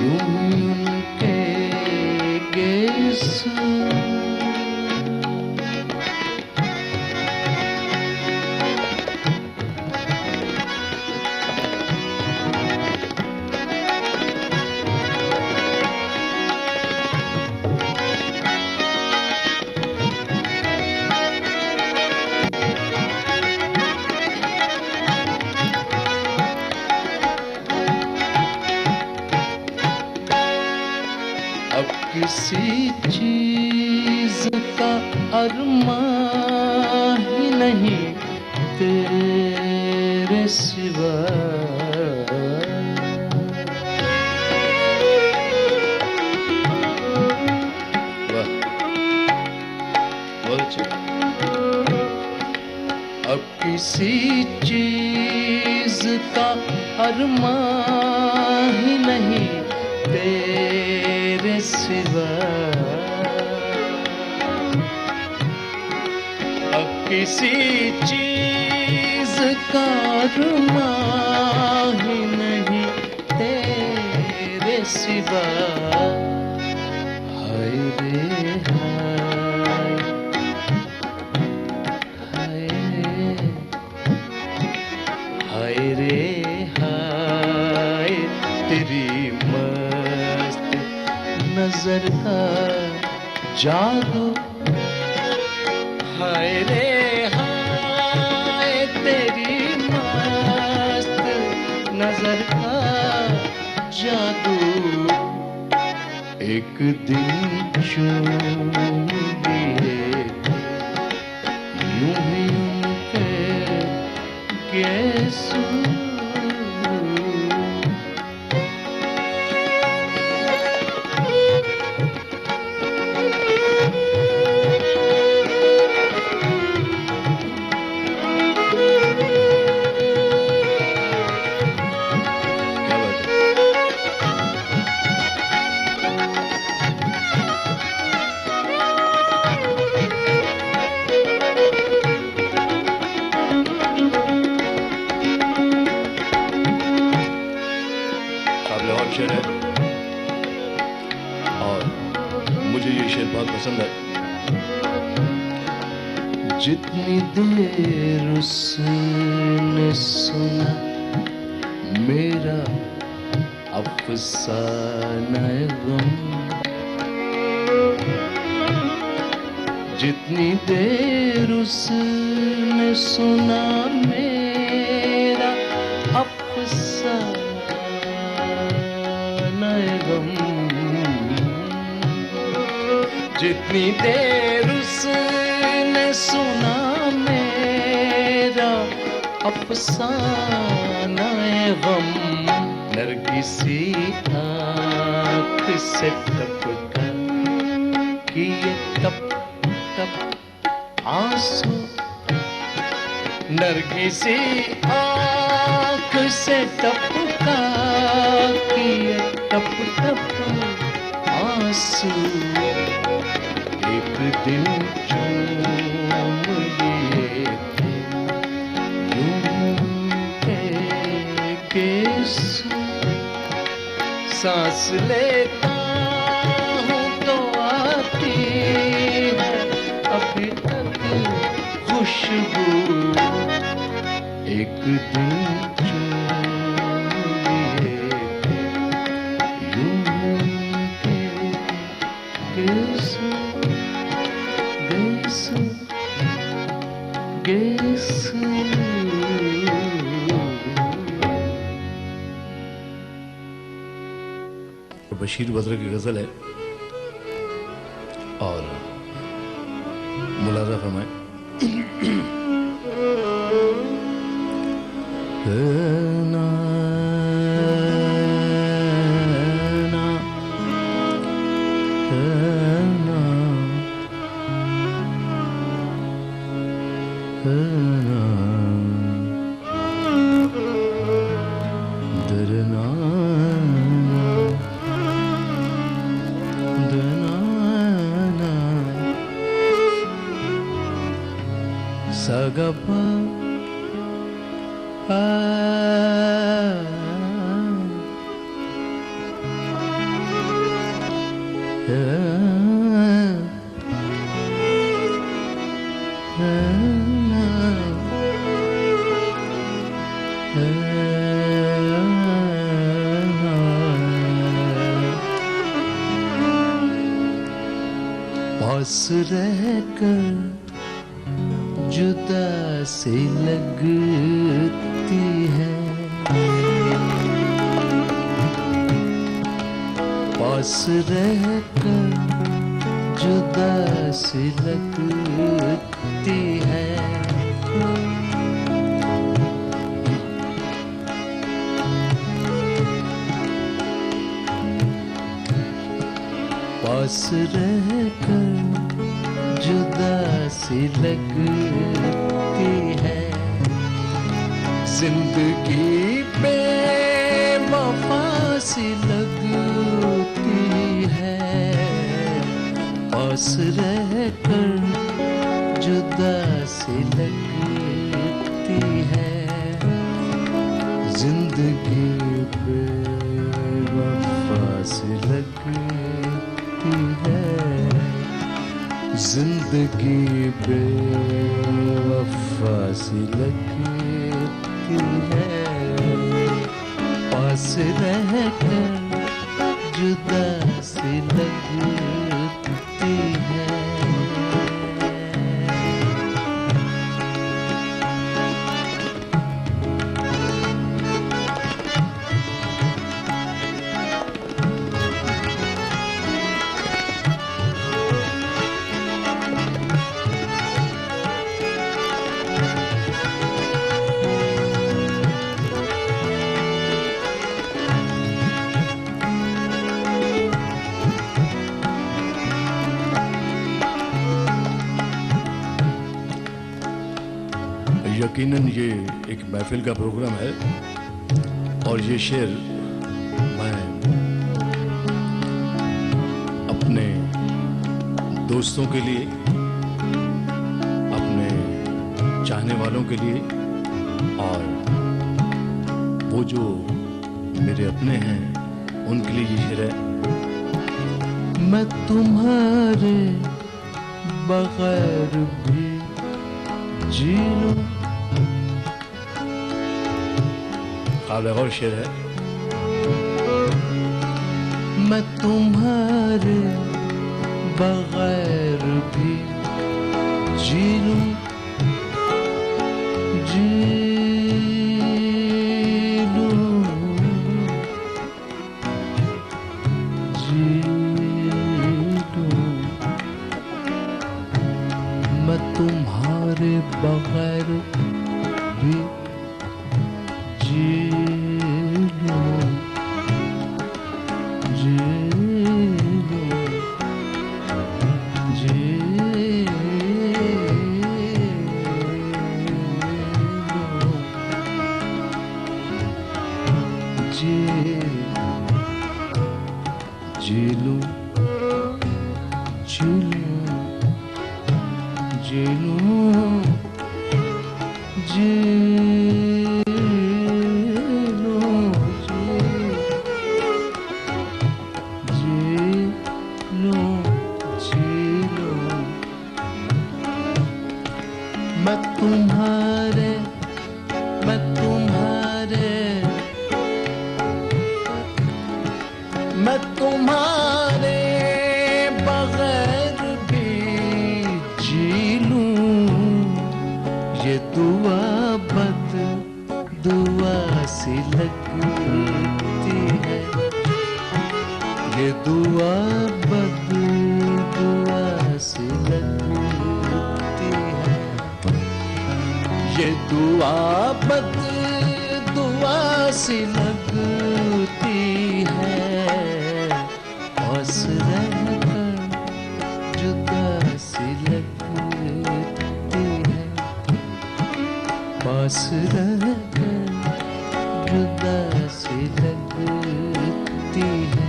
यूं ही उनके गेसू। अब किसी चीज का अरमान ही नहीं तेरे सिवा। वाह बहुत अच्छा। अब किसी चीज का अरमान ही नहीं तेरे सिवा, अब किसी चीज का अरमान ही नहीं तेरे सिवा। हाय रे हाय, हाय हाय रे हाय, तेरी मस्त नजर का जादू। हाय रे हाय, तेरी मस्त नजर का जादू। एक दिन चूम लिए यूं ही उनके गेसू। शेर है और मुझे ये शेर बहुत पसंद है। जितनी देर उसने सुना मेरा अफसाना गम, जितनी देर उसने सुना मेरा अफसाना गम, जितनी देर उसने सुना मेरा अफसाना गम, नरगिसी आँख से टपका किए टप टप आंसू, नरगिसी आँख से टपका किए टप टप आंसू। एक दिन चूम लिए यूं के गेसू, सांस लेता हूँ तो आती है अभी तक खुशबू। एक दिन बशीर बद्र की गजल है और मुलाजा फरमाए। ना ना Sagapa पास रहकर जुदा सी लगती है, पास रहकर जुदा सी लगती है। पास रहकर जुदा सी लगती है। जिंदगी बेवफा सी लगती है, पास रहकर जुदा सी लगती है। जिंदगी बेवफा सी लगती है, जिंदगी बेवफा सी लगती है, पास रहकर जुदा सी लगती है। यकीनन ये एक महफिल का प्रोग्राम है और ये शेर मैं अपने दोस्तों के लिए, अपने चाहने वालों के लिए और वो जो मेरे अपने हैं उनके लिए ये शेर है। मैं तुम्हारे बगैर भी जी लूं। और शेर है। मैं तुम्हारे बगैर भी जी लूं, जी लूं, जी लूं। मैं तुम्हारे बगैर भी जी लूं, जी लूं, जी लूं, जी लूं, जी लूं, जी लूं, जी मैं तुम्हारे बगैर भी जी लूं। ये दुआ दुआ सी लगती है, ये दुआ दुआ सी लगती है, ये दुआ दुआ सी लगती है। पास रहकर जुदा सी लगती है, पास रहकर जुदा सी लगती है।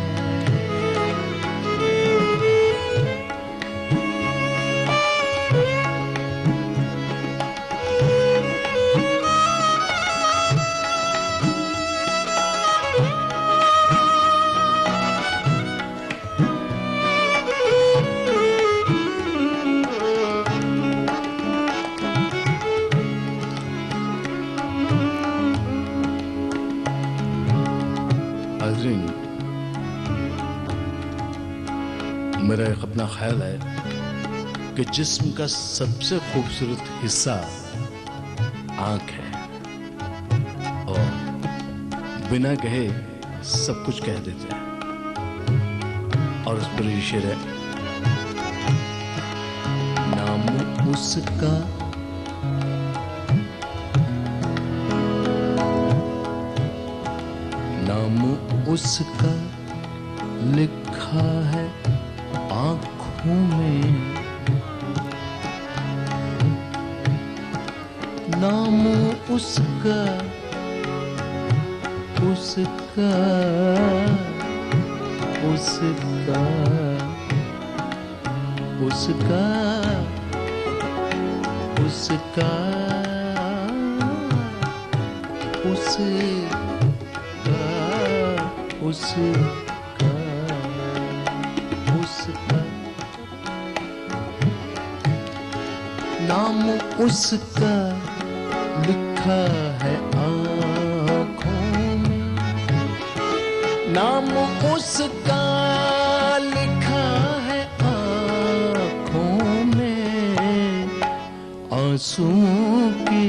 मेरा एक अपना ख्याल है कि जिस्म का सबसे खूबसूरत हिस्सा आंख है और बिना कहे सब कुछ कह देते हैं। और उस पर ये शेर है। नाम उसका नाम उसका लिखा है आँखों में, नाम उसका उसका उसका उसका उसका उसका उसका उसका नाम उसका लिखा है आँखों में, नाम उसका लिखा है आँखों में, आंसुओं की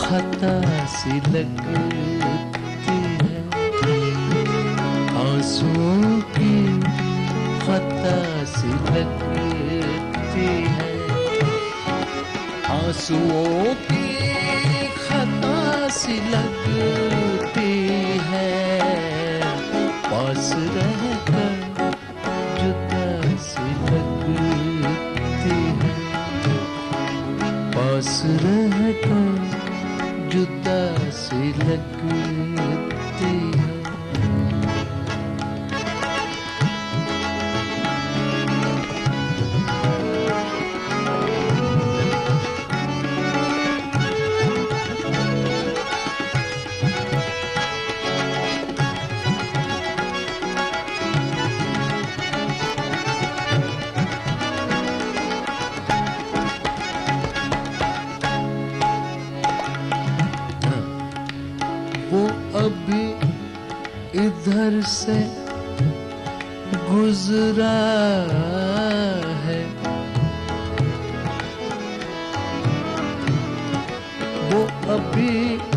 खता सी लगती है, आंसुओं की खता सी लगती है, आंसुओं की खता सी लगती है, पास रहकर जुदा सी लगती है, पास रहकर जुदा सी लगती है। वो अभी इधर से गुजरा है, वो अभी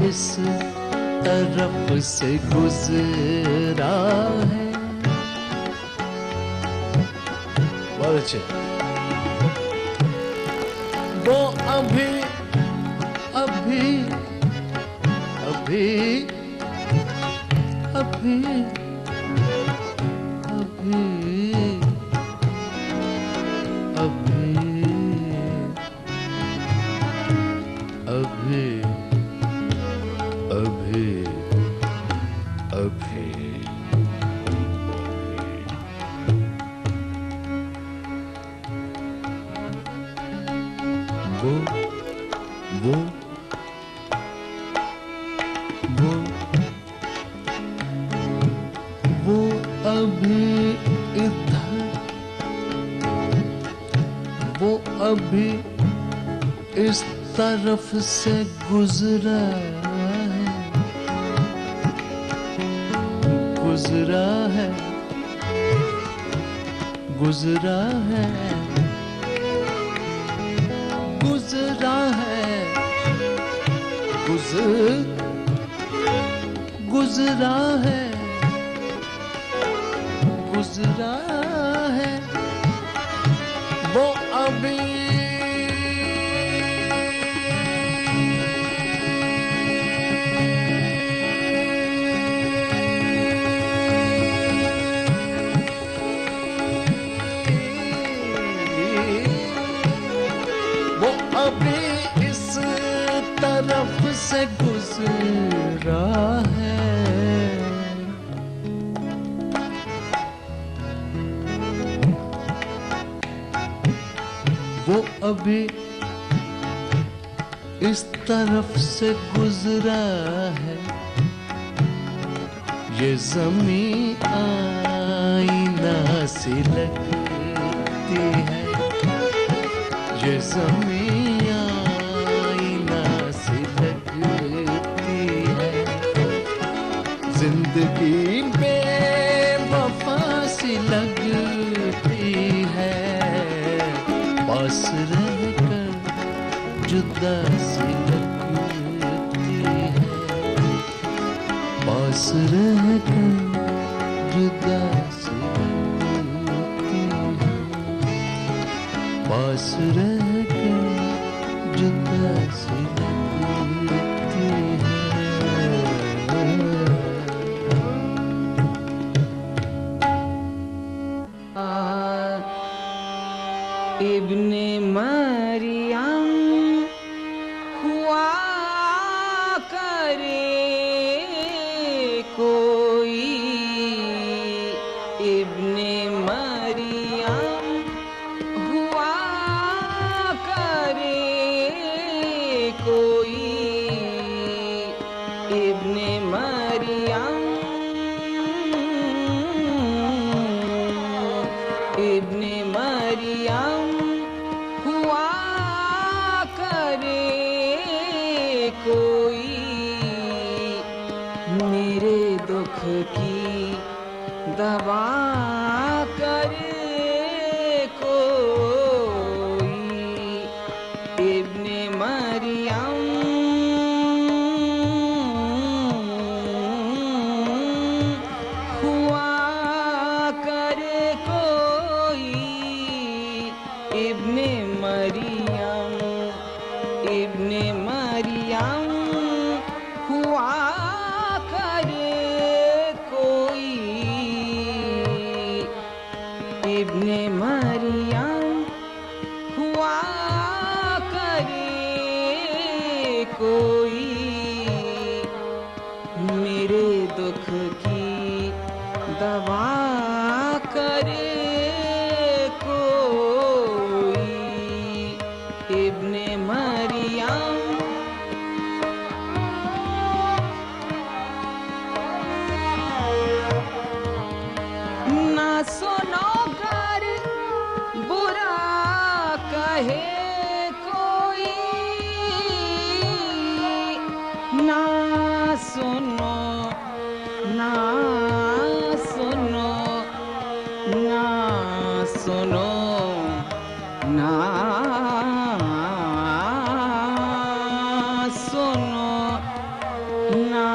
इस तरफ से गुजरा है। बहुत अच्छे। वो अभी अभी अभी अभी अभी अभी अभी अभी अभी वो अभी इधर, वो अभी इस तरफ से गुजरा है, गुजरा है, गुजरा है, गुजरा है, गुजरा है, गुजरा है, वो अभी इस तरफ से गुजरा है, वो अभी इस तरफ से गुजरा है, ये ज़मीं आईना सी लगती है, ये ज़मीं आईना सी लगती है, जिंदगी बेवफा सी लगती है, पास रहकर जुदा सी लगती है, पास रहकर जुदा सी लगती है, पास रहकर जुदा सी लगती है। इब्ने मरियम हुआ करे मरियम हुआ करे कोई मेरे दुख की दवा करे कोई इब्ने मरियम हुआ करे कोई इब्ने मरियम हुआ करे कोई इब्ने मरियम हुआ करे कोई मेरे दुख की दवा करे कोई इब्ने मरियम ना सुनो कर बुरा कहे कोई ना सुनो ना सुनो ना सुनो ना सुनो ना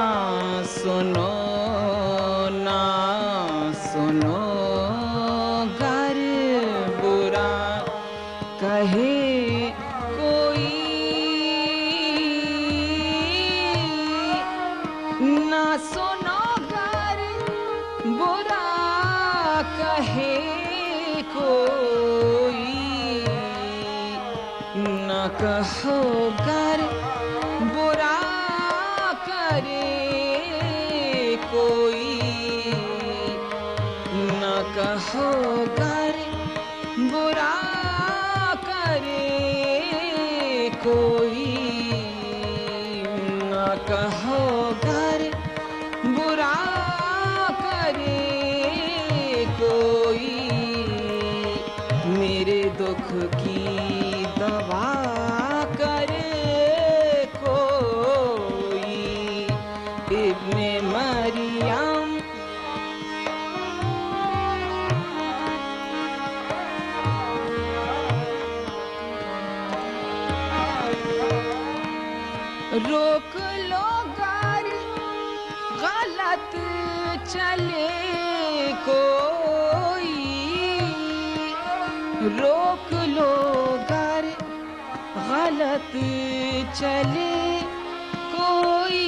सुनो ना सुनो गर बुरा कहे कोई ना सुनो गर बुरा कहे कोई न कहो गर बुरा करे कोई न कहो गर बुरा करे कोई न कहो गर बुरा करे कोई मेरे दुख की दवा करे कोई इब्ने मरियम रोक लो गाड़ी गलत चले कोई रोक लो गाड़ी गलत चले कोई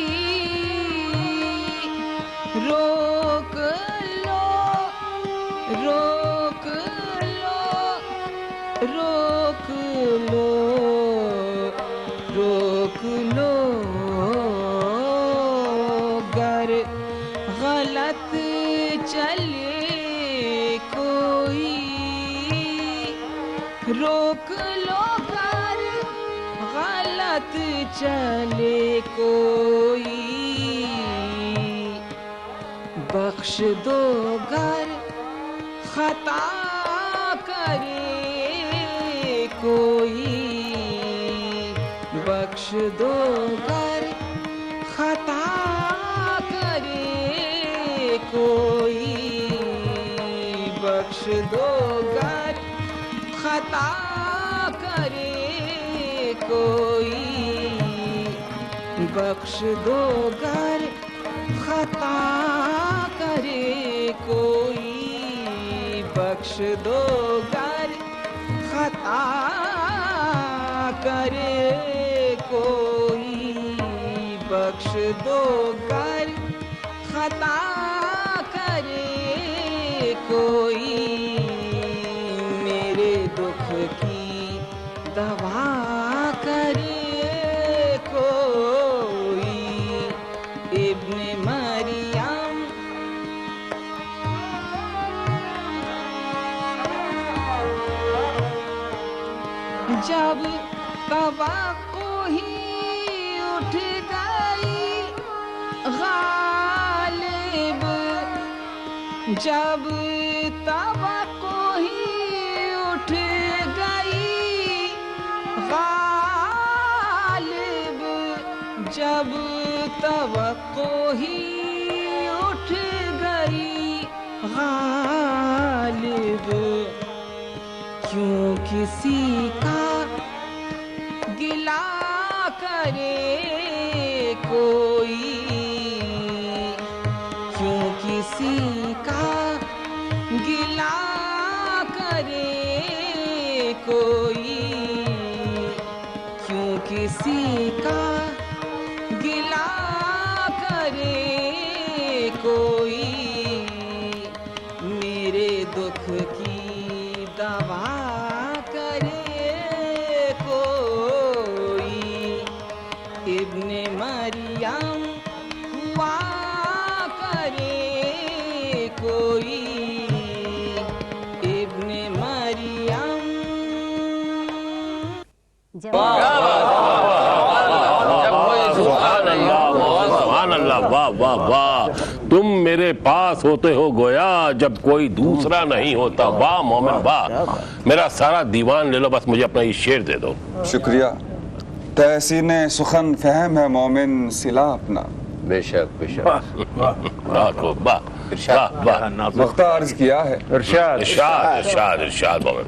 रोक लो रोक लो रोक लो रोक लो गर गलत चले कोई रोक लो गर गलत चले कोई बख्श दो गर खता करे कोई बख्श दो गर खता करे कोई बख्श दो गर खता करे कोई बख्श दो गर खता करे कोई बख्श दो गर खता करे कोई बख्श दो गर खता करे कोई मेरे दुख की दवा करे कोई इब्ने मरियम जब तवक्को ही उठ गई गालिब जब तवक्को ही तवक्को ही उठ गई गालिब, क्यों किसी का गिला करे कोई, क्यों किसी का गिला करे कोई, क्यों किसी का गिला करे कोई, मेरे दुख की दवा करे कोई, इब्ने मरियम हुआ करे कोई, इब्ने मरियम। सुभान अल्लाह, वाह वाह वाह, तुम मेरे पास होते हो गोया जब कोई दूसरा नहीं होता। वाह मोमिन वाह, मेरा सारा दीवान ले लो, बस मुझे अपना ये शेर दे दो। शुक्रिया। तहसीन सुखन फहम है मोमिन सिला अपना। बेशक बेशक, वक्ता अर्ज किया है। इरशाद इरशाद इरशाद इरशाद मोमिन।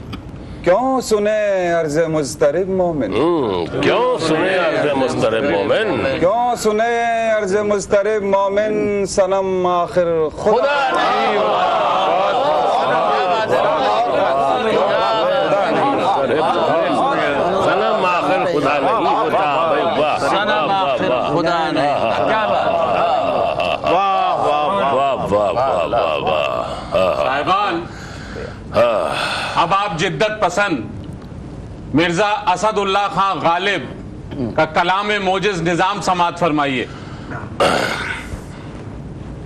क्यों सुने अर्ज मुस्तरिब मोमिन, क्यों सुने अर्ज मुस्तरिब मोमिन, क्यों सुने अर्ज मुस्तरिब मोमिन, सनम आखिर खुदा नहीं होता। सनम आखिर खुदा नहीं होता। सनम आखिर खुदा नहीं। क्या बात, वाह वाह वाह वाह वाह वाह वाह। साहिबान, अब आप जिद्दत पसंद मिर्जा असदुल्लाह खां गालिब का कलाम मोजिज निजाम समात फरमाइए।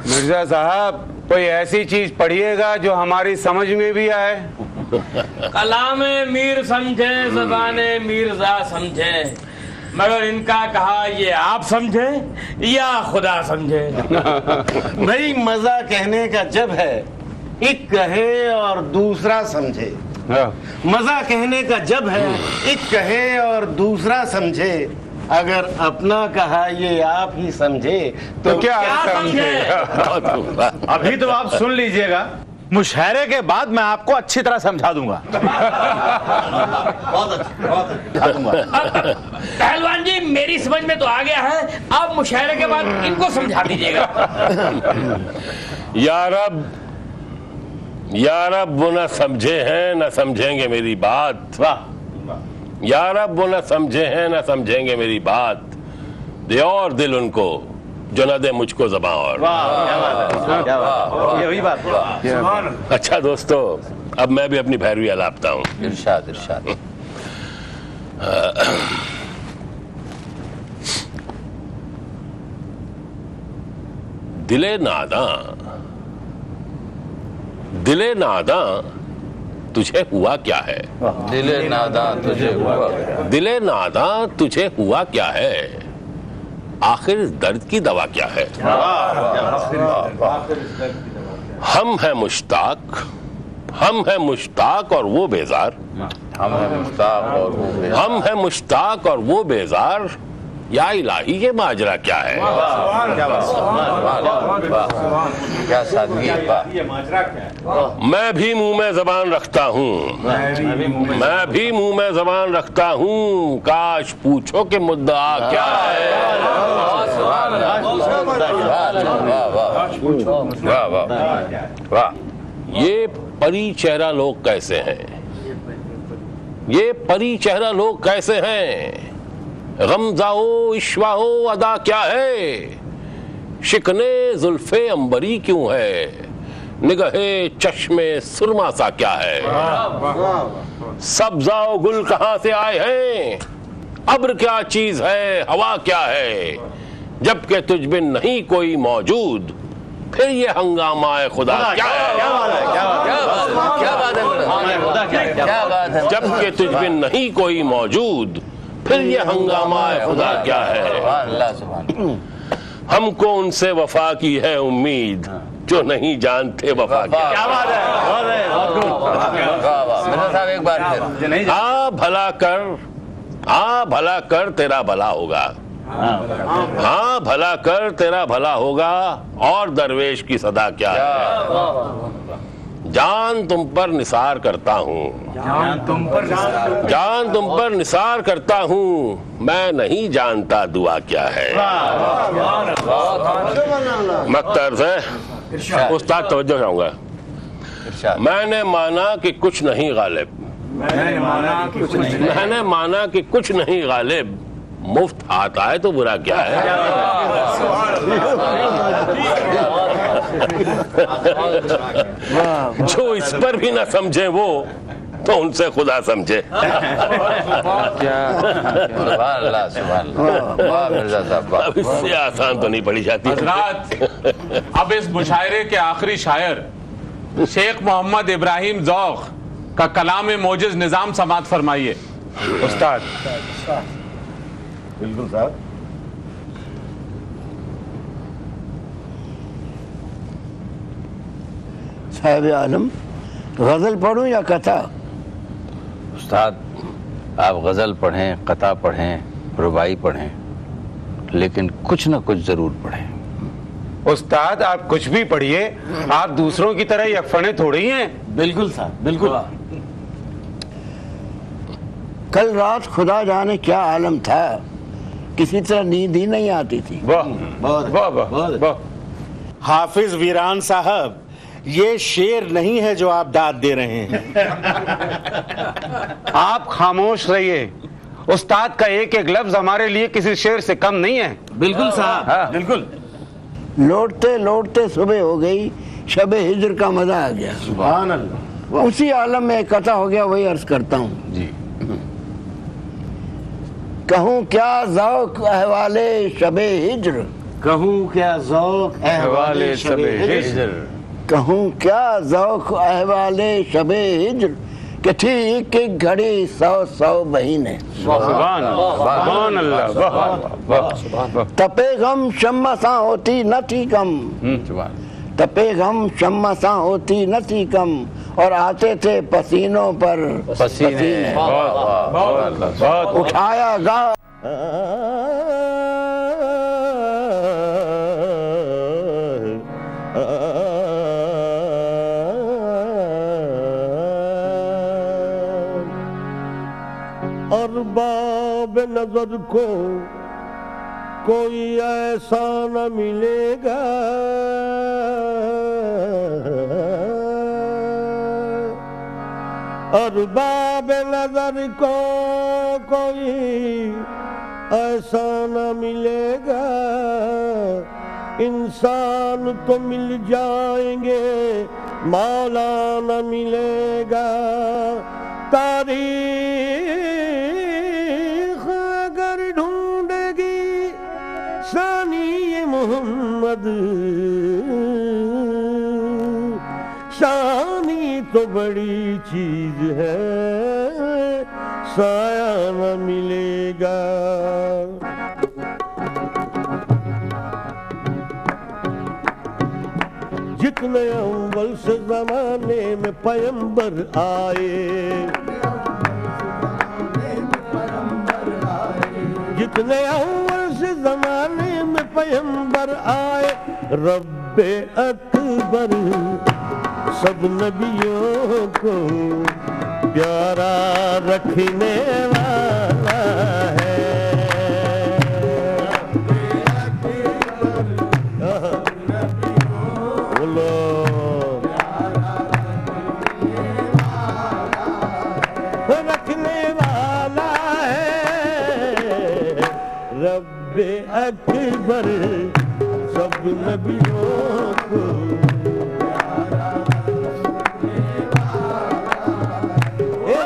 मिर्जा साहब, कोई ऐसी चीज पढ़िएगा जो हमारी समझ में भी आए। कलाम मीर समझे, ज़बाने मिर्जा समझे, मगर इनका कहा ये आप समझे या खुदा समझे। भाई मजा कहने का जब है, एक कहे और दूसरा समझे। मजा कहने का जब है, एक कहे और दूसरा समझे, अगर अपना कहा ये आप ही समझे तो क्या समझे। अभी तो आप सुन लीजिएगा, मुशायरे के बाद मैं आपको अच्छी तरह समझा दूंगा। बहुत अच्छा पहलवान जी, मेरी समझ में तो आ गया है, अब मुशायरे के बाद इनको समझा दीजिएगा। यार अब वो न समझे हैं न समझेंगे मेरी बात। वाह यार, अब वो न समझे हैं न समझेंगे मेरी बात, दे और दिल उनको जो न दे मुझको ज़बां और। यही बात। अच्छा दोस्तों, अब मैं भी अपनी भैरवी अलापता हूँ। इरशाद इरशाद। दिले नादां तुझे हुआ क्या है, दिले नादां तुझे हुआ, दिले नादां तुझे हुआ क्या है, आखिर इस दर्द की दवा क्या है। हम हैं मुश्ताक, हम हैं मुश्ताक और वो बेजार, हम हैं मुश्ताक और वो बेजार, हम हैं मुश्ताक और वो बेजार, या इलाही ये माजरा क्या है। क्या सादगी, ये माजरा क्या है। मैं भी मुंह में जबान रखता हूँ, मैं भी मुंह में जबान रखता हूँ, काश पूछो कि मुद्दा क्या है। ये परी चेहरा लोग कैसे हैं, ये परी चेहरा लोग कैसे हैं, गमजाओ इश्वाओ अदा क्या है, शिकने जुल्फे अंबरी क्यों है, निगहे चश्मे सुरमा सा क्या है। सब्जाओ गुल कहां से आए हैं, अब्र क्या चीज है, हवा क्या है, जबकि तुझ बिन नहीं कोई मौजूद, फिर ये हंगामा खुदा क्या है। जबकि तुझ बिन नहीं कोई मौजूद, फिर ये हंगामा खुदा क्या है। हमको उनसे वफा की है उम्मीद, जो नहीं जानते वफा क्या बात है। एक बार फिर आ भला कर तेरा भला होगा, हाँ भला कर, तेरा भला होगा। और दरवेश की सदा क्या है? जान तुम पर निसार करता हूँ, जान तुम पर निसार करता हूँ, मैं नहीं जानता दुआ क्या है। मक्तर से उस्ताद तवज्जो चाहूंगा। मैंने माना कि कुछ नहीं गालिब, मैंने माना कि कुछ नहीं गालिब, मुफ्त आता है तो बुरा क्या है। जो इस पर भी ना समझे वो तो उनसे खुदा समझे। अब इससे आसान तो नहीं पड़ी जाती। हजरात, अब इस मुशायरे के आखिरी शायर शेख मोहम्मद इब्राहिम ज़ौक़ का कलाम मोजिज़ निज़ाम समात फरमाइए। उस्ताद। बिल्कुल साहब। साहिब आलम, गजल पढ़ूं या कथा? उस्ताद, आप गजल पढ़ें, कथा पढ़ें, रुबाई पढ़ें, लेकिन कुछ न कुछ जरूर पढ़ें। उस्ताद, आप कुछ भी पढ़िए, आप दूसरों की तरह यकफने थोड़ी हैं। बिल्कुल साहब, बिल्कुल। कल रात खुदा जाने क्या आलम था, किसी तरह नींद ही नहीं आती थी। वाह वाह वाह। हाफिज वीरान साहब, ये शेर नहीं है जो आप दाद दे रहे हैं। आप खामोश रहिए। उस्ताद का एक एक लफ्ज हमारे लिए किसी शेर से कम नहीं है। बिल्कुल साहब, हाँ। बिल्कुल। लौटते लौटते सुबह हो गई, शबे हिज्र का मजा आ गया। सुभान अल्लाह। उसी आलम में एक कथा हो गया, वही अर्ज करता हूँ जी। कहूँ क्या ज़ौक़ अहवाले शबे हिज्र, कहूँ क्या ज़ौक़ अहवाले शबे हिज्र, कहूँ क्या ज़ौक़ अहवाले शबे हिज्र, कि ठीक एक घड़ी 100 महीने। सुभान अल्लाह। तपे गम शम्मा सा होती न थी कम, तपे गम शम्मा सा होती न थी कम, और आते थे पसीनों पर पसीने। उठाया गा अरबाब नजर को कोई ऐसा न मिलेगा, अरबाब नजर को कोई ऐसा न मिलेगा, इंसान तो मिल जाएंगे मौला न मिलेगा। तारीख अगर ढूंढेगी शानी मोहम्मद, शानी तो बड़ी चीज है, साया न मिलेगा। जितने अव्वल से जमाने में पैगंबर आए, जितने अव्वल से जमाने में पैगंबर आए, रब्बे अकबर सब नबियों को प्यारा रखने वाला है। रखने वाला है रब्बे अकबर सब नबियों को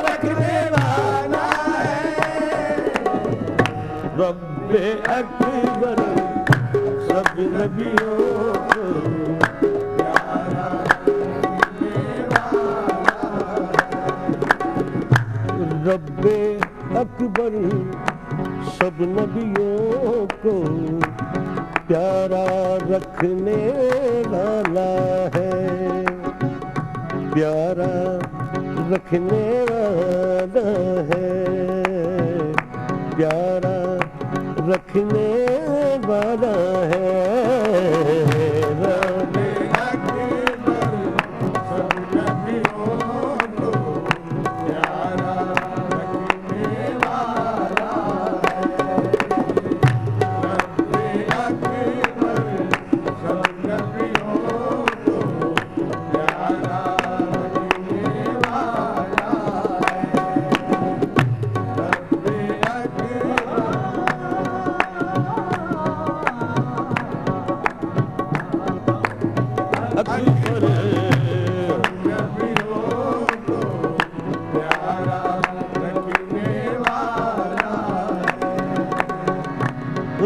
रखने वाला है, रब्बे अकबर सब नबियों को रब्बे अकबर सब नबियों को प्यारा रखने वाला है, प्यारा रखने वाला है, प्यारा रखने वाला है।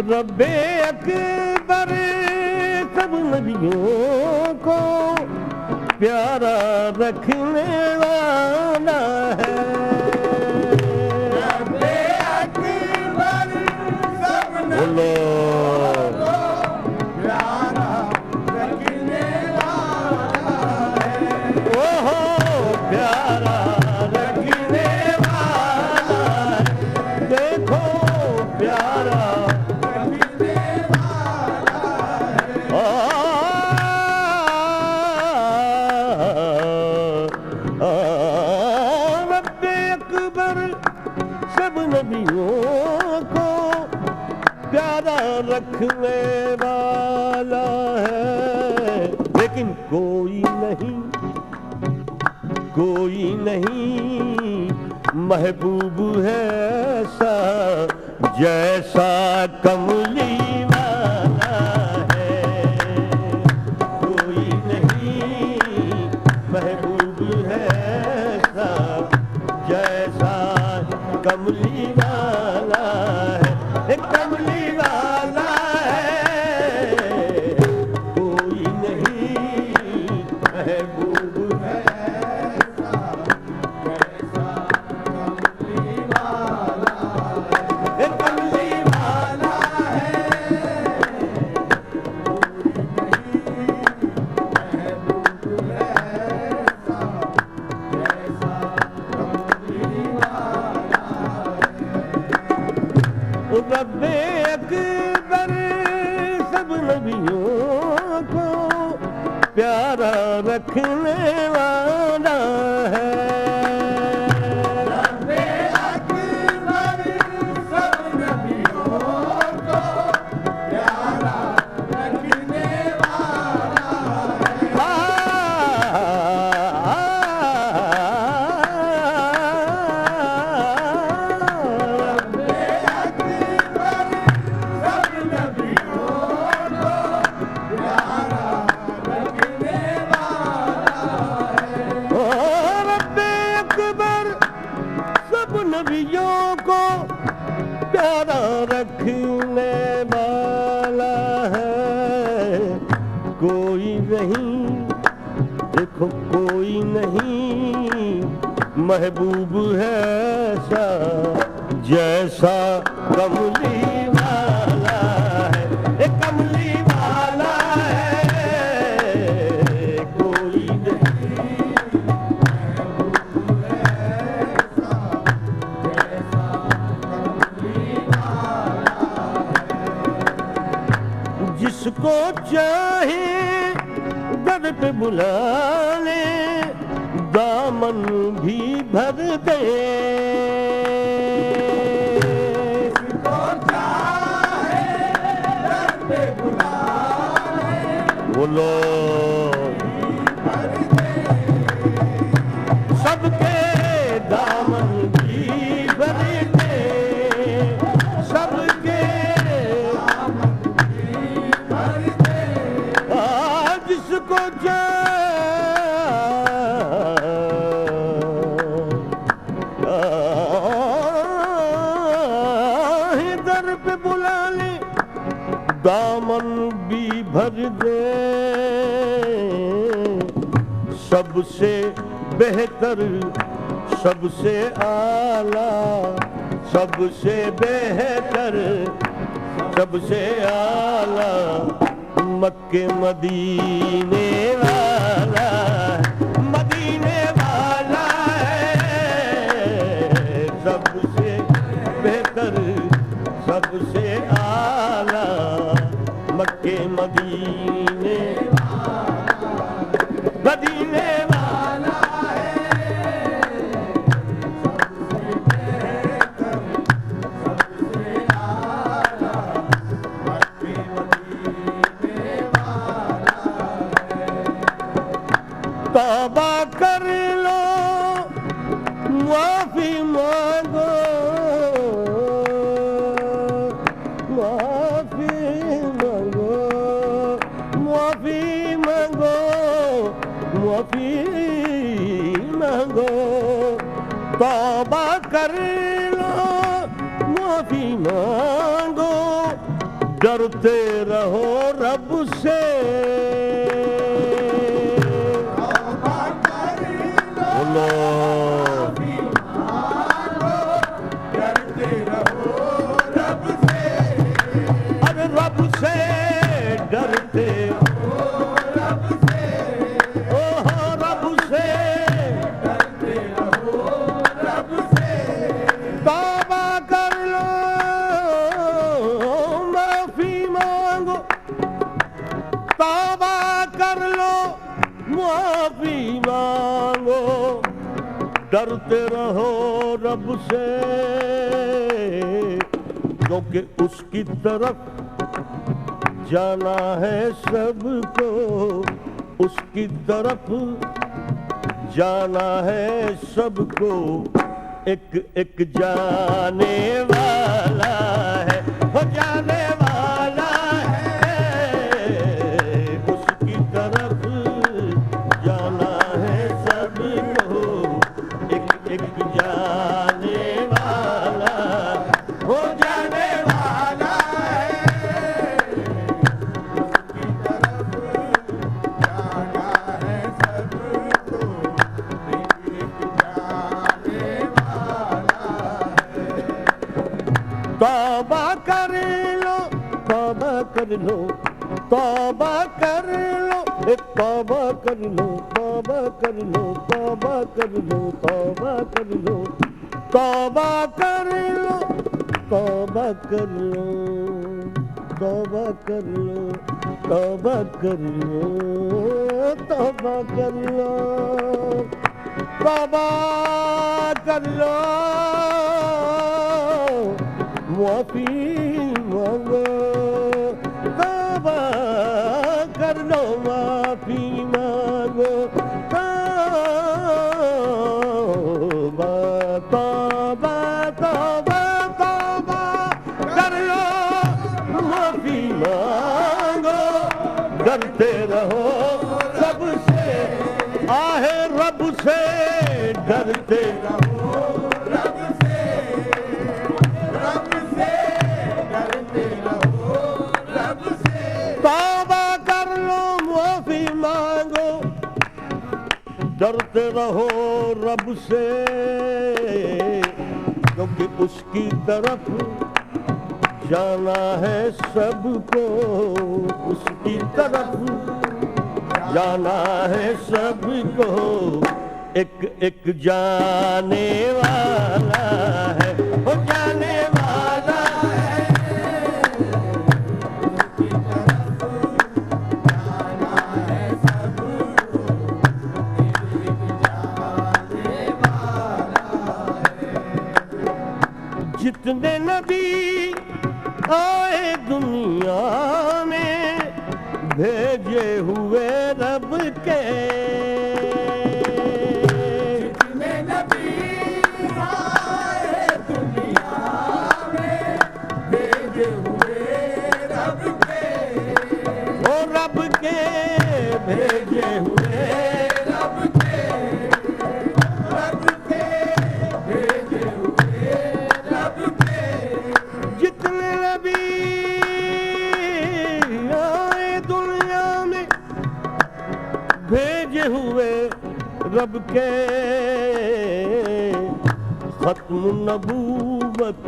रब्बे अकबर सब नबियों को प्यारा रखने वाला है। रब्बे अकबर सब नबियों को प्यारा रखने वाला है। ओहो प्यारा रखने वाला है। देखो प्यारा नबियों को प्यारा रखने वाला है। लेकिन कोई नहीं महबूब है ऐसा जैसा कमली वाला है। कोई नहीं महबूब है ऐसा जैसा कमली वाला है। एक कमली वाला है। कोई नहीं महबूब है ऐसा जैसा कमली वाला है। एक कमली वाला है। कोई नहीं महबूब है ऐसा जैसा कमली वाला। रब्बे अकबर सब नबियों को प्यारा रखने वाला है। रब्बे अकबर सब नबियों को प्यारा रखने वाला नबियों को प्यारा रखने वाला है। कोई नहीं देखो कोई नहीं महबूब है ऐसा जैसा कमली वाला है। एक कमली वाला है। कोई नहीं महबूब है ऐसा जैसा कमली वाला है। जिसको चाहे दर पे बुला ले दामन भी भर दे। जिसको चाहे दर पे बुला ले बोलो भर दे। सबके दामन भी भर दे। सबके दामन भी भर दे। जिसको दर पे बुला ले दामन भी भर दे। सबसे बेहतर सबसे आला सबसे बेहतर सबसे आला मक्के मदीने वाला मदीने वाला है। सबसे बेहतर सबसे मदीने मदीने वाला तौबा कर लो माफी मांगो माफी मांगो माफी मांगो माफी मांगो तौबा कर लो माफी मांगो डरते रहो रब से अरे रब से डरते रब से डरते रहो रब से तौबा कर लो माफी मांगो तौबा कर लो माफी मांगो डरते रहो रब से क्योंकि उसकी तरफ जाना है सबको उसकी तरफ जाना है सबको एक एक जाने वाला है वो जाने वाला है उसकी तरफ जाना है सबको एक एक जाने वाला वो जाने वाला है उसकी तरफ जाना है सबको एक एक जाने वाला है तौबा कर लो तौबा कर लो तौबा कर लो तौबा कर लो तौबा कर लो तौबा कर लो तौबा कर लो तौबा कर लो तौबा कर लो तौबा कर लो तौबा कर लो तौबा कर लो तौबा कर लो माफी मांगो तौबा कर लो माफी मांगो तौबा तौबा तौबा तौबा कर लो माफी मांगो डरते रहो रब से आहे रब से डरते रहो रब से डरते रहो रब से तौबा कर लो माफी मांगो डरते रहो रब से क्योंकि उसकी तरफ जाना है सबको उसकी तरफ जाना है सबको एक एक जाने वाला है वो जाने वाला है उसकी तरफ जाना है सबको एक एक जाने वाला है जितने नबी आए दुनिया में भेजे हुए रब के जितने नबी आए दुनिया में भेजे हुए रब के ओ रब के भेजे हुए रब के भेजे हुए रब के जितने नबी आए दुनिया में भेजे हुए रब के खत्म नबूवत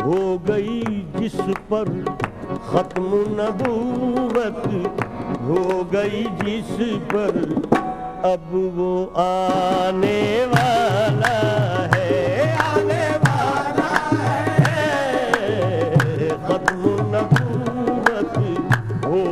हो गई जिस पर खत्म नबूवत हो गई जिस पर अब वो आने वाला है आने वाला है खत्म नबूवत हो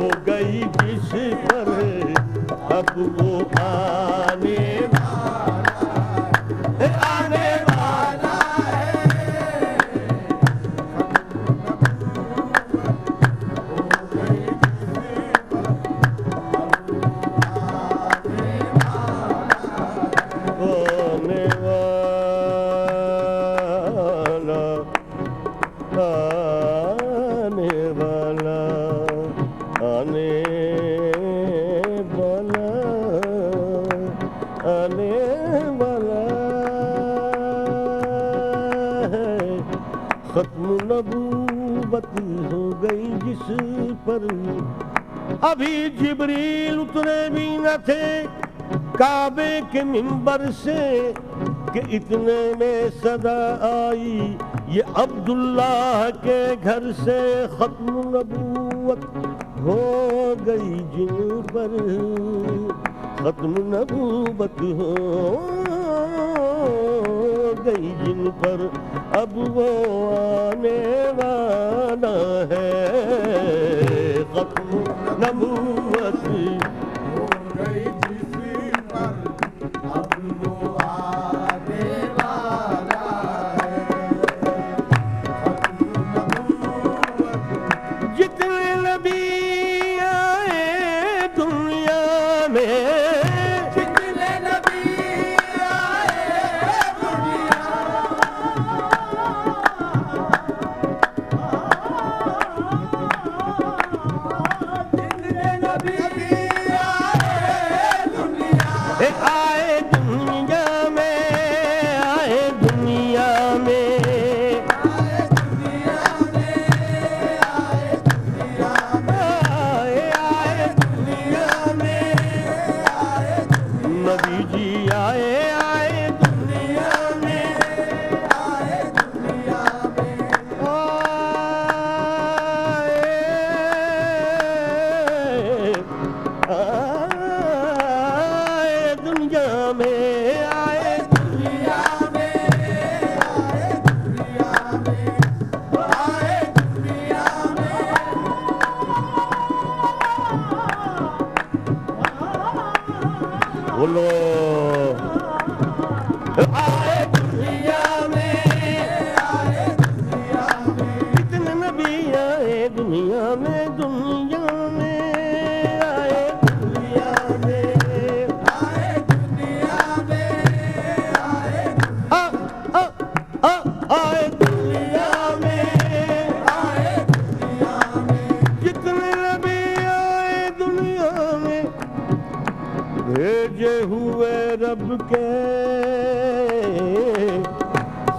खत्म नबूवत हो गई जिस पर अभी जिब्रील उतरे भी न थे काबे के मिंबर से कि इतने में सदा आई ये अब्दुल्लाह के घर से खत्म नबूवत हो गई जिन पर खत्म नबूवत हो गई जिन पर अब वो आने वाला है खत्म नबूवत हो गई जिस पर अब वो आने वाला है खत्म नबूवत जितने नबी आए दुनिया में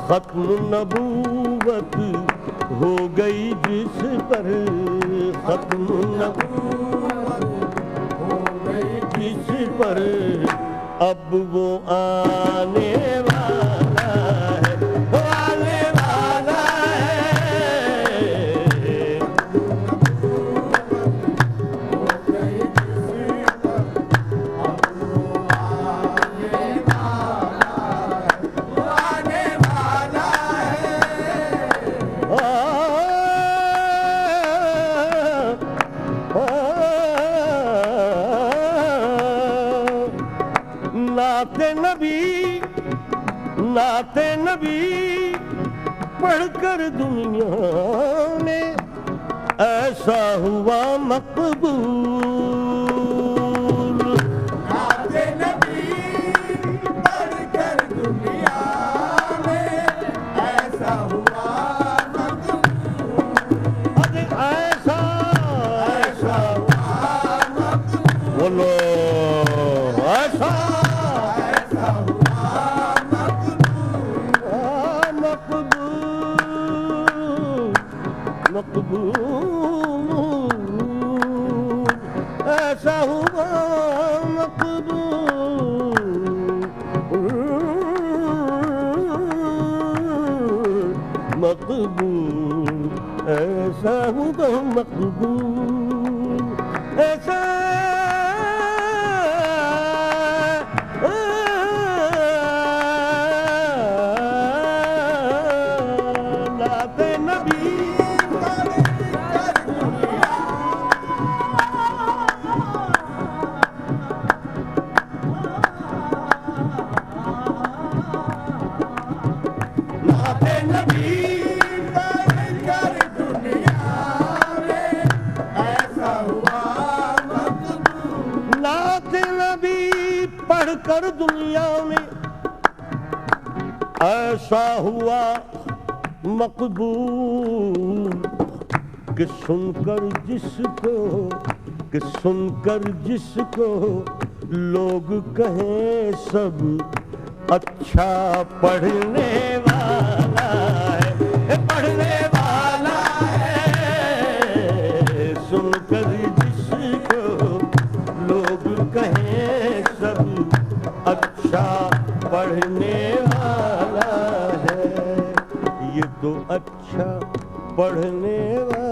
खत्म नबूवत हो गई जिस पर खत्म नबूवत हो गई जिस पर अब वो आने वाला है आने वाला है हो गई जिस पर अब वो आने वाला नाते नबी पढ़कर दुनिया में ऐसा हुआ मकबूल नाते नबी पढ़कर दुनिया में ऐसा हुआ मकबूल ऐसा ऐसा हुआ मकबूल बोलो ऐसा ऐसा हुआ मकबूल मकबूल ऐसा हुआ मकबूल ऐसा कर दुनिया में ऐसा हुआ मकबूल कि सुनकर जिसको लोग कहें सब अच्छा पढ़ने वाला है पढ़ने वाला है, सुनकर जिसको लोग कहें सब अच्छा पढ़ने वाला है, ये तो अच्छा पढ़ने वाला